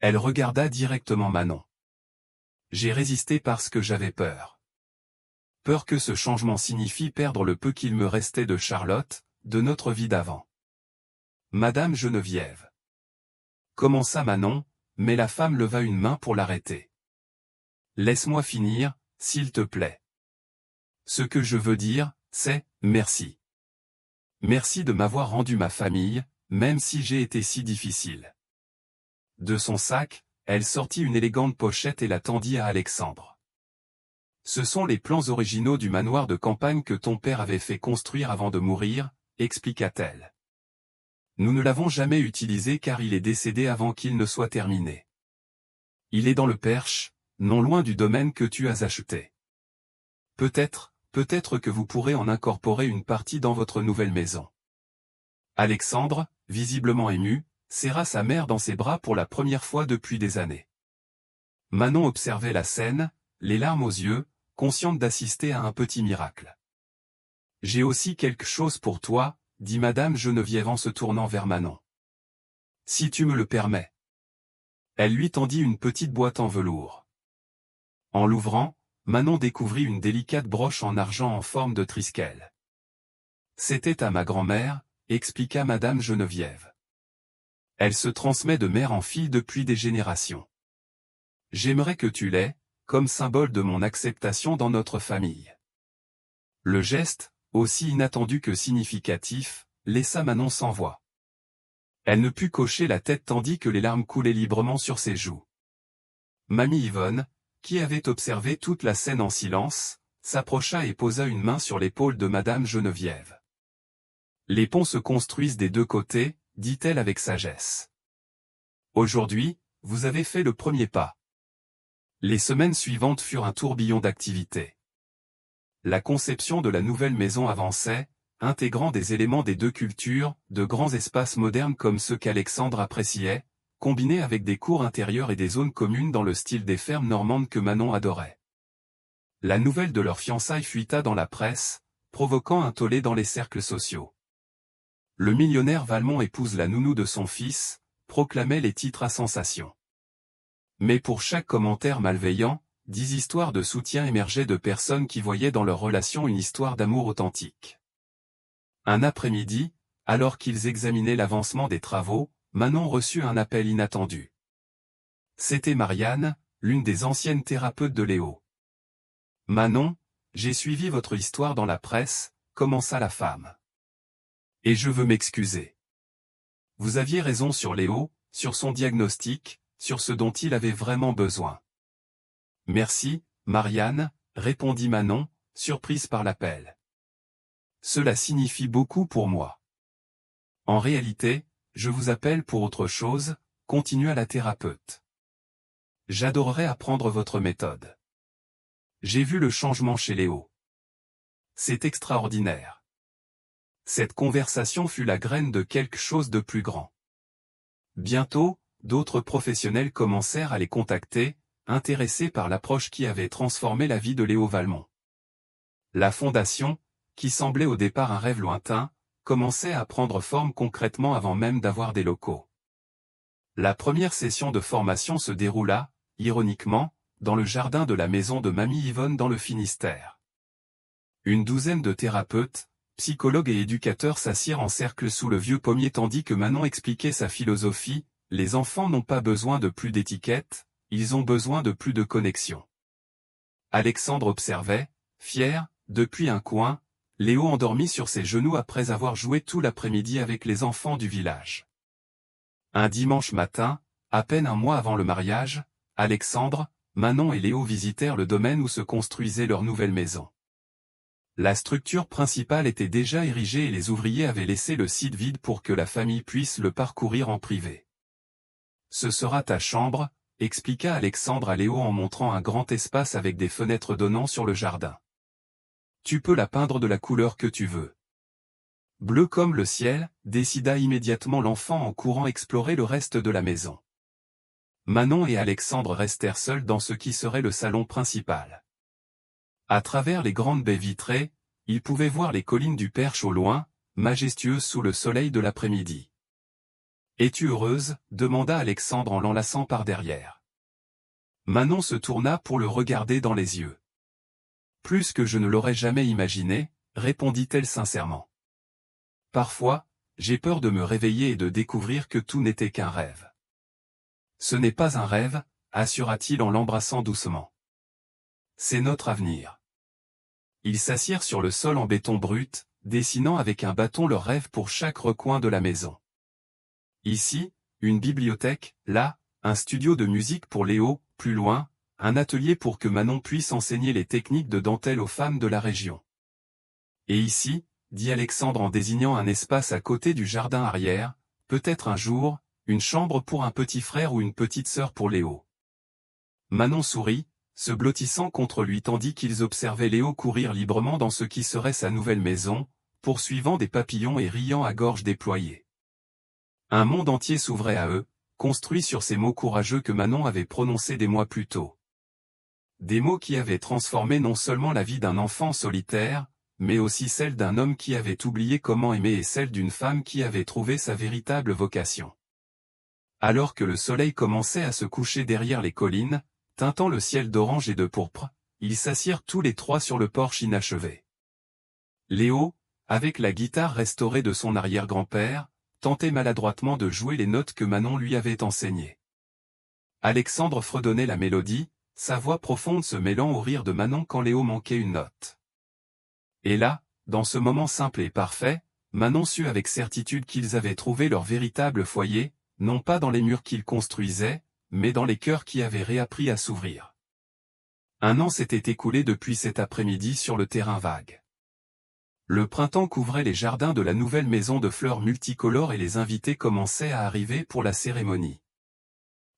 Speaker 1: Elle regarda directement Manon. J'ai résisté parce que j'avais peur. Peur que ce changement signifie perdre le peu qu'il me restait de Charlotte, de notre vie d'avant. Madame Geneviève. Commença Manon, mais la femme leva une main pour l'arrêter. Laisse-moi finir, s'il te plaît. Ce que je veux dire, c'est, merci. Merci de m'avoir rendu ma famille, même si j'ai été si difficile. De son sac, elle sortit une élégante pochette et la tendit à Alexandre. Ce sont les plans originaux du manoir de campagne que ton père avait fait construire avant de mourir, expliqua-t-elle. Nous ne l'avons jamais utilisé car il est décédé avant qu'il ne soit terminé. Il est dans le Perche, non loin du domaine que tu as acheté. Peut-être que vous pourrez en incorporer une partie dans votre nouvelle maison. Alexandre, visiblement ému, serra sa mère dans ses bras pour la première fois depuis des années. Manon observait la scène, les larmes aux yeux, consciente d'assister à un petit miracle. J'ai aussi quelque chose pour toi, dit Madame Geneviève en se tournant vers Manon. Si tu me le permets. Elle lui tendit une petite boîte en velours. En l'ouvrant, Manon découvrit une délicate broche en argent en forme de triskel. C'était à ma grand-mère, expliqua Madame Geneviève. Elle se transmet de mère en fille depuis des générations. J'aimerais que tu l'aies, comme symbole de mon acceptation dans notre famille. Le geste, aussi inattendu que significatif, laissa Manon sans voix. Elle ne put cocher la tête tandis que les larmes coulaient librement sur ses joues. Mamie Yvonne, qui avait observé toute la scène en silence, s'approcha et posa une main sur l'épaule de Madame Geneviève. Les ponts se construisent des deux côtés, dit-elle avec sagesse. Aujourd'hui, vous avez fait le premier pas. Les semaines suivantes furent un tourbillon d'activités. La conception de la nouvelle maison avançait, intégrant des éléments des deux cultures, de grands espaces modernes comme ceux qu'Alexandre appréciait, combinés avec des cours intérieures et des zones communes dans le style des fermes normandes que Manon adorait. La nouvelle de leur fiançailles fuita dans la presse, provoquant un tollé dans les cercles sociaux. Le millionnaire Valmont épouse la nounou de son fils, proclamait les titres à sensation. Mais pour chaque commentaire malveillant, 10 histoires de soutien émergeaient de personnes qui voyaient dans leur relation une histoire d'amour authentique. Un après-midi, alors qu'ils examinaient l'avancement des travaux, Manon reçut un appel inattendu. C'était Marianne, l'une des anciennes thérapeutes de Léo. « Manon, j'ai suivi votre histoire dans la presse », commença la femme. « Et je veux m'excuser. Vous aviez raison sur Léo, sur son diagnostic, sur ce dont il avait vraiment besoin. » « Merci, Marianne, » répondit Manon, surprise par l'appel. « Cela signifie beaucoup pour moi. En réalité, je vous appelle pour autre chose, » continua la thérapeute. « J'adorerais apprendre votre méthode. J'ai vu le changement chez Léo. C'est extraordinaire. » Cette conversation fut la graine de quelque chose de plus grand. Bientôt, d'autres professionnels commencèrent à les contacter, intéressés par l'approche qui avait transformé la vie de Léo Valmont. La fondation, qui semblait au départ un rêve lointain, commençait à prendre forme concrètement avant même d'avoir des locaux. La première session de formation se déroula, ironiquement, dans le jardin de la maison de Mamie Yvonne dans le Finistère. Une douzaine de thérapeutes, psychologues et éducateurs s'assirent en cercle sous le vieux pommier tandis que Manon expliquait sa philosophie, les enfants n'ont pas besoin de plus d'étiquettes, ils ont besoin de plus de connexion. Alexandre observait, fier, depuis un coin, Léo endormi sur ses genoux après avoir joué tout l'après-midi avec les enfants du village. Un dimanche matin, à peine un mois avant le mariage, Alexandre, Manon et Léo visitèrent le domaine où se construisait leur nouvelle maison. La structure principale était déjà érigée et les ouvriers avaient laissé le site vide pour que la famille puisse le parcourir en privé. « Ce sera ta chambre », expliqua Alexandre à Léo en montrant un grand espace avec des fenêtres donnant sur le jardin. « Tu peux la peindre de la couleur que tu veux. » Bleu comme le ciel, décida immédiatement l'enfant en courant explorer le reste de la maison. Manon et Alexandre restèrent seuls dans ce qui serait le salon principal. À travers les grandes baies vitrées, ils pouvaient voir les collines du Perche au loin, majestueuses sous le soleil de l'après-midi. « Es-tu heureuse » demanda Alexandre en l'enlaçant par derrière. Manon se tourna pour le regarder dans les yeux. « Plus que je ne l'aurais jamais imaginé » répondit-elle sincèrement. « Parfois, j'ai peur de me réveiller et de découvrir que tout n'était qu'un rêve. »« Ce n'est pas un rêve » assura-t-il en l'embrassant doucement. « C'est notre avenir. » Ils s'assirent sur le sol en béton brut, dessinant avec un bâton leurs rêves pour chaque recoin de la maison. Ici, une bibliothèque, là, un studio de musique pour Léo, plus loin, un atelier pour que Manon puisse enseigner les techniques de dentelle aux femmes de la région. Et ici, dit Alexandre en désignant un espace à côté du jardin arrière, peut-être un jour, une chambre pour un petit frère ou une petite sœur pour Léo. Manon sourit, se blottissant contre lui tandis qu'ils observaient Léo courir librement dans ce qui serait sa nouvelle maison, poursuivant des papillons et riant à gorge déployée. Un monde entier s'ouvrait à eux, construit sur ces mots courageux que Manon avait prononcés des mois plus tôt. Des mots qui avaient transformé non seulement la vie d'un enfant solitaire, mais aussi celle d'un homme qui avait oublié comment aimer et celle d'une femme qui avait trouvé sa véritable vocation. Alors que le soleil commençait à se coucher derrière les collines, teintant le ciel d'orange et de pourpre, ils s'assirent tous les trois sur le porche inachevé. Léo, avec la guitare restaurée de son arrière-grand-père, tentait maladroitement de jouer les notes que Manon lui avait enseignées. Alexandre fredonnait la mélodie, sa voix profonde se mêlant au rire de Manon quand Léo manquait une note. Et là, dans ce moment simple et parfait, Manon sut avec certitude qu'ils avaient trouvé leur véritable foyer, non pas dans les murs qu'ils construisaient, mais dans les cœurs qui avaient réappris à s'ouvrir. Un an s'était écoulé depuis cet après-midi sur le terrain vague. Le printemps couvrait les jardins de la nouvelle maison de fleurs multicolores et les invités commençaient à arriver pour la cérémonie.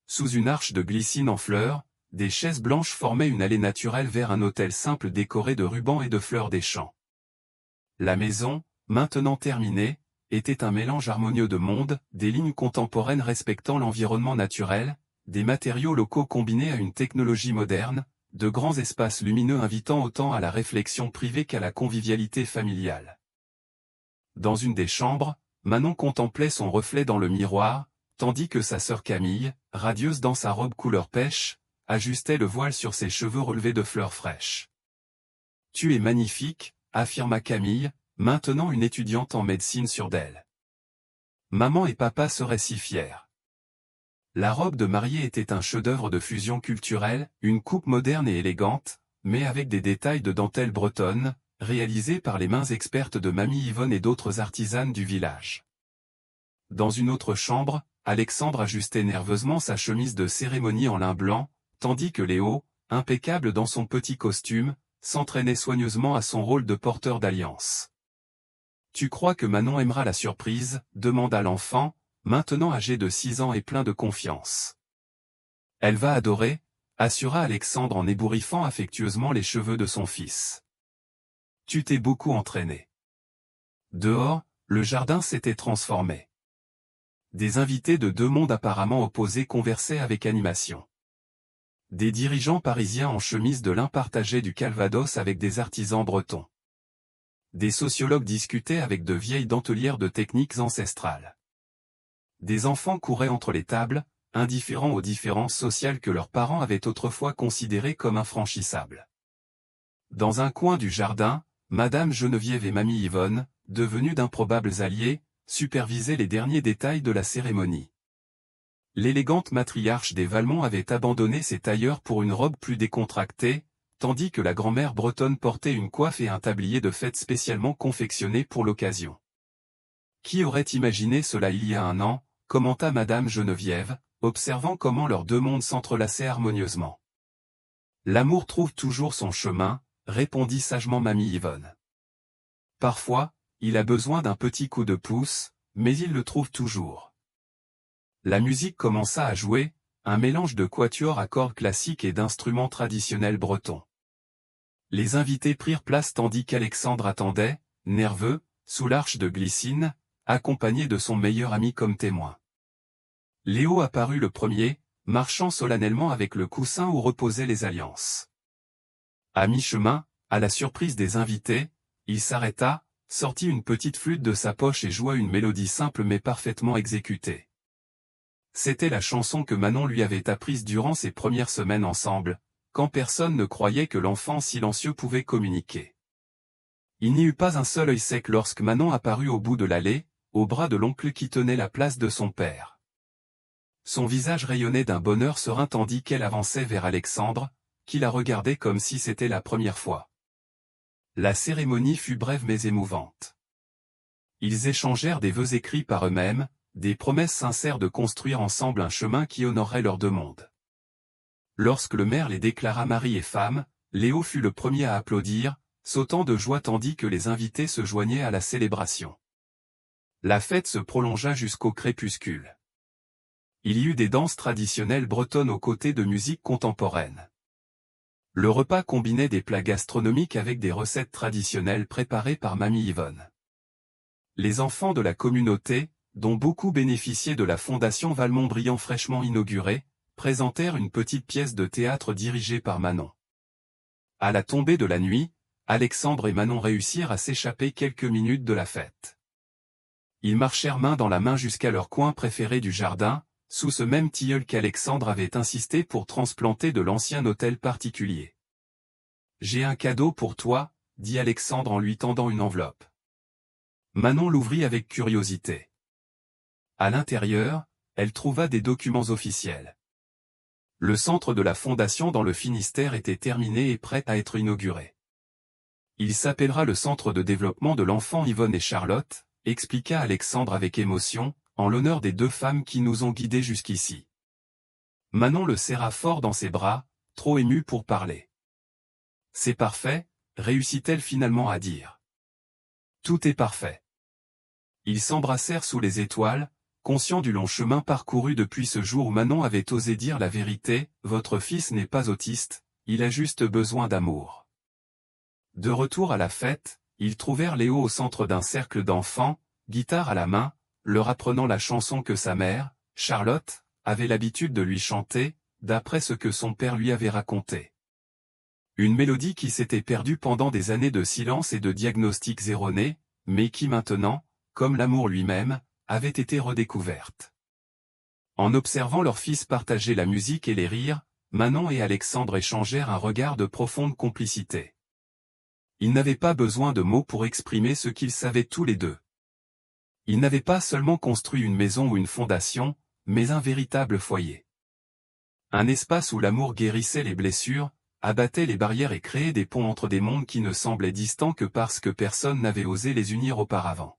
Speaker 1: Sous une arche de glycine en fleurs, des chaises blanches formaient une allée naturelle vers un autel simple décoré de rubans et de fleurs des champs. La maison, maintenant terminée, était un mélange harmonieux de mondes, des lignes contemporaines respectant l'environnement naturel, des matériaux locaux combinés à une technologie moderne, de grands espaces lumineux invitant autant à la réflexion privée qu'à la convivialité familiale. Dans une des chambres, Manon contemplait son reflet dans le miroir, tandis que sa sœur Camille, radieuse dans sa robe couleur pêche, ajustait le voile sur ses cheveux relevés de fleurs fraîches. « Tu es magnifique », affirma Camille, maintenant une étudiante en médecine sûre d'elle. Maman et papa seraient si fiers. La robe de mariée était un chef-d'œuvre de fusion culturelle, une coupe moderne et élégante, mais avec des détails de dentelle bretonne, réalisés par les mains expertes de Mamie Yvonne et d'autres artisanes du village. Dans une autre chambre, Alexandre ajustait nerveusement sa chemise de cérémonie en lin blanc, tandis que Léo, impeccable dans son petit costume, s'entraînait soigneusement à son rôle de porteur d'alliance. « Tu crois que Manon aimera la surprise » demanda l'enfant, maintenant âgé de 6 ans et plein de confiance. « Elle va adorer » assura Alexandre en ébouriffant affectueusement les cheveux de son fils. « Tu t'es beaucoup entraîné. » Dehors, le jardin s'était transformé. Des invités de deux mondes apparemment opposés conversaient avec animation. Des dirigeants parisiens en chemise de lin partageaient du calvados avec des artisans bretons. Des sociologues discutaient avec de vieilles dentelières de techniques ancestrales. Des enfants couraient entre les tables, indifférents aux différences sociales que leurs parents avaient autrefois considérées comme infranchissables. Dans un coin du jardin, Madame Geneviève et Mamie Yvonne, devenues d'improbables alliés, supervisaient les derniers détails de la cérémonie. L'élégante matriarche des Valmont avait abandonné ses tailleurs pour une robe plus décontractée, tandis que la grand-mère bretonne portait une coiffe et un tablier de fête spécialement confectionnés pour l'occasion. « Qui aurait imaginé cela il y a un an » commenta Madame Geneviève, observant comment leurs deux mondes s'entrelaçaient harmonieusement. « L'amour trouve toujours son chemin » répondit sagement Mamie Yvonne. « Parfois, il a besoin d'un petit coup de pouce, mais il le trouve toujours. » La musique commença à jouer, un mélange de quatuors à cordes classiques et d'instruments traditionnels bretons. Les invités prirent place tandis qu'Alexandre attendait, nerveux, sous l'arche de glycine, accompagné de son meilleur ami comme témoin. Léo apparut le premier, marchant solennellement avec le coussin où reposaient les alliances. À mi-chemin, à la surprise des invités, il s'arrêta, sortit une petite flûte de sa poche et joua une mélodie simple mais parfaitement exécutée. C'était la chanson que Manon lui avait apprise durant ses premières semaines ensemble, quand personne ne croyait que l'enfant silencieux pouvait communiquer. Il n'y eut pas un seul œil sec lorsque Manon apparut au bout de l'allée, au bras de l'oncle qui tenait la place de son père. Son visage rayonnait d'un bonheur serein tandis qu'elle avançait vers Alexandre, qui la regardait comme si c'était la première fois. La cérémonie fut brève mais émouvante. Ils échangèrent des vœux écrits par eux-mêmes, des promesses sincères de construire ensemble un chemin qui honorerait leurs deux mondes. Lorsque le maire les déclara mari et femme, Léo fut le premier à applaudir, sautant de joie tandis que les invités se joignaient à la célébration. La fête se prolongea jusqu'au crépuscule. Il y eut des danses traditionnelles bretonnes aux côtés de musique contemporaine. Le repas combinait des plats gastronomiques avec des recettes traditionnelles préparées par Mamie Yvonne. Les enfants de la communauté, dont beaucoup bénéficiaient de la Fondation Valmont-Briand fraîchement inaugurée, présentèrent une petite pièce de théâtre dirigée par Manon. À la tombée de la nuit, Alexandre et Manon réussirent à s'échapper quelques minutes de la fête. Ils marchèrent main dans la main jusqu'à leur coin préféré du jardin, sous ce même tilleul qu'Alexandre avait insisté pour transplanter de l'ancien hôtel particulier. « J'ai un cadeau pour toi », dit Alexandre en lui tendant une enveloppe. Manon l'ouvrit avec curiosité. À l'intérieur, elle trouva des documents officiels. Le centre de la Fondation dans le Finistère était terminé et prêt à être inauguré. Il s'appellera le Centre de développement de l'enfant Yvonne et Charlotte, expliqua Alexandre avec émotion, en l'honneur des deux femmes qui nous ont guidés jusqu'ici. Manon le serra fort dans ses bras, trop émue pour parler. C'est parfait, réussit-elle finalement à dire. Tout est parfait. Ils s'embrassèrent sous les étoiles, conscients du long chemin parcouru depuis ce jour où Manon avait osé dire la vérité, « Votre fils n'est pas autiste, il a juste besoin d'amour. » De retour à la fête, ils trouvèrent Léo au centre d'un cercle d'enfants, guitare à la main, leur apprenant la chanson que sa mère, Charlotte, avait l'habitude de lui chanter, d'après ce que son père lui avait raconté. Une mélodie qui s'était perdue pendant des années de silence et de diagnostics erronés, mais qui maintenant, comme l'amour lui-même, avait été redécouverte. En observant leur fils partager la musique et les rires, Manon et Alexandre échangèrent un regard de profonde complicité. Ils n'avaient pas besoin de mots pour exprimer ce qu'ils savaient tous les deux. Ils n'avaient pas seulement construit une maison ou une fondation, mais un véritable foyer. Un espace où l'amour guérissait les blessures, abattait les barrières et créait des ponts entre des mondes qui ne semblaient distants que parce que personne n'avait osé les unir auparavant.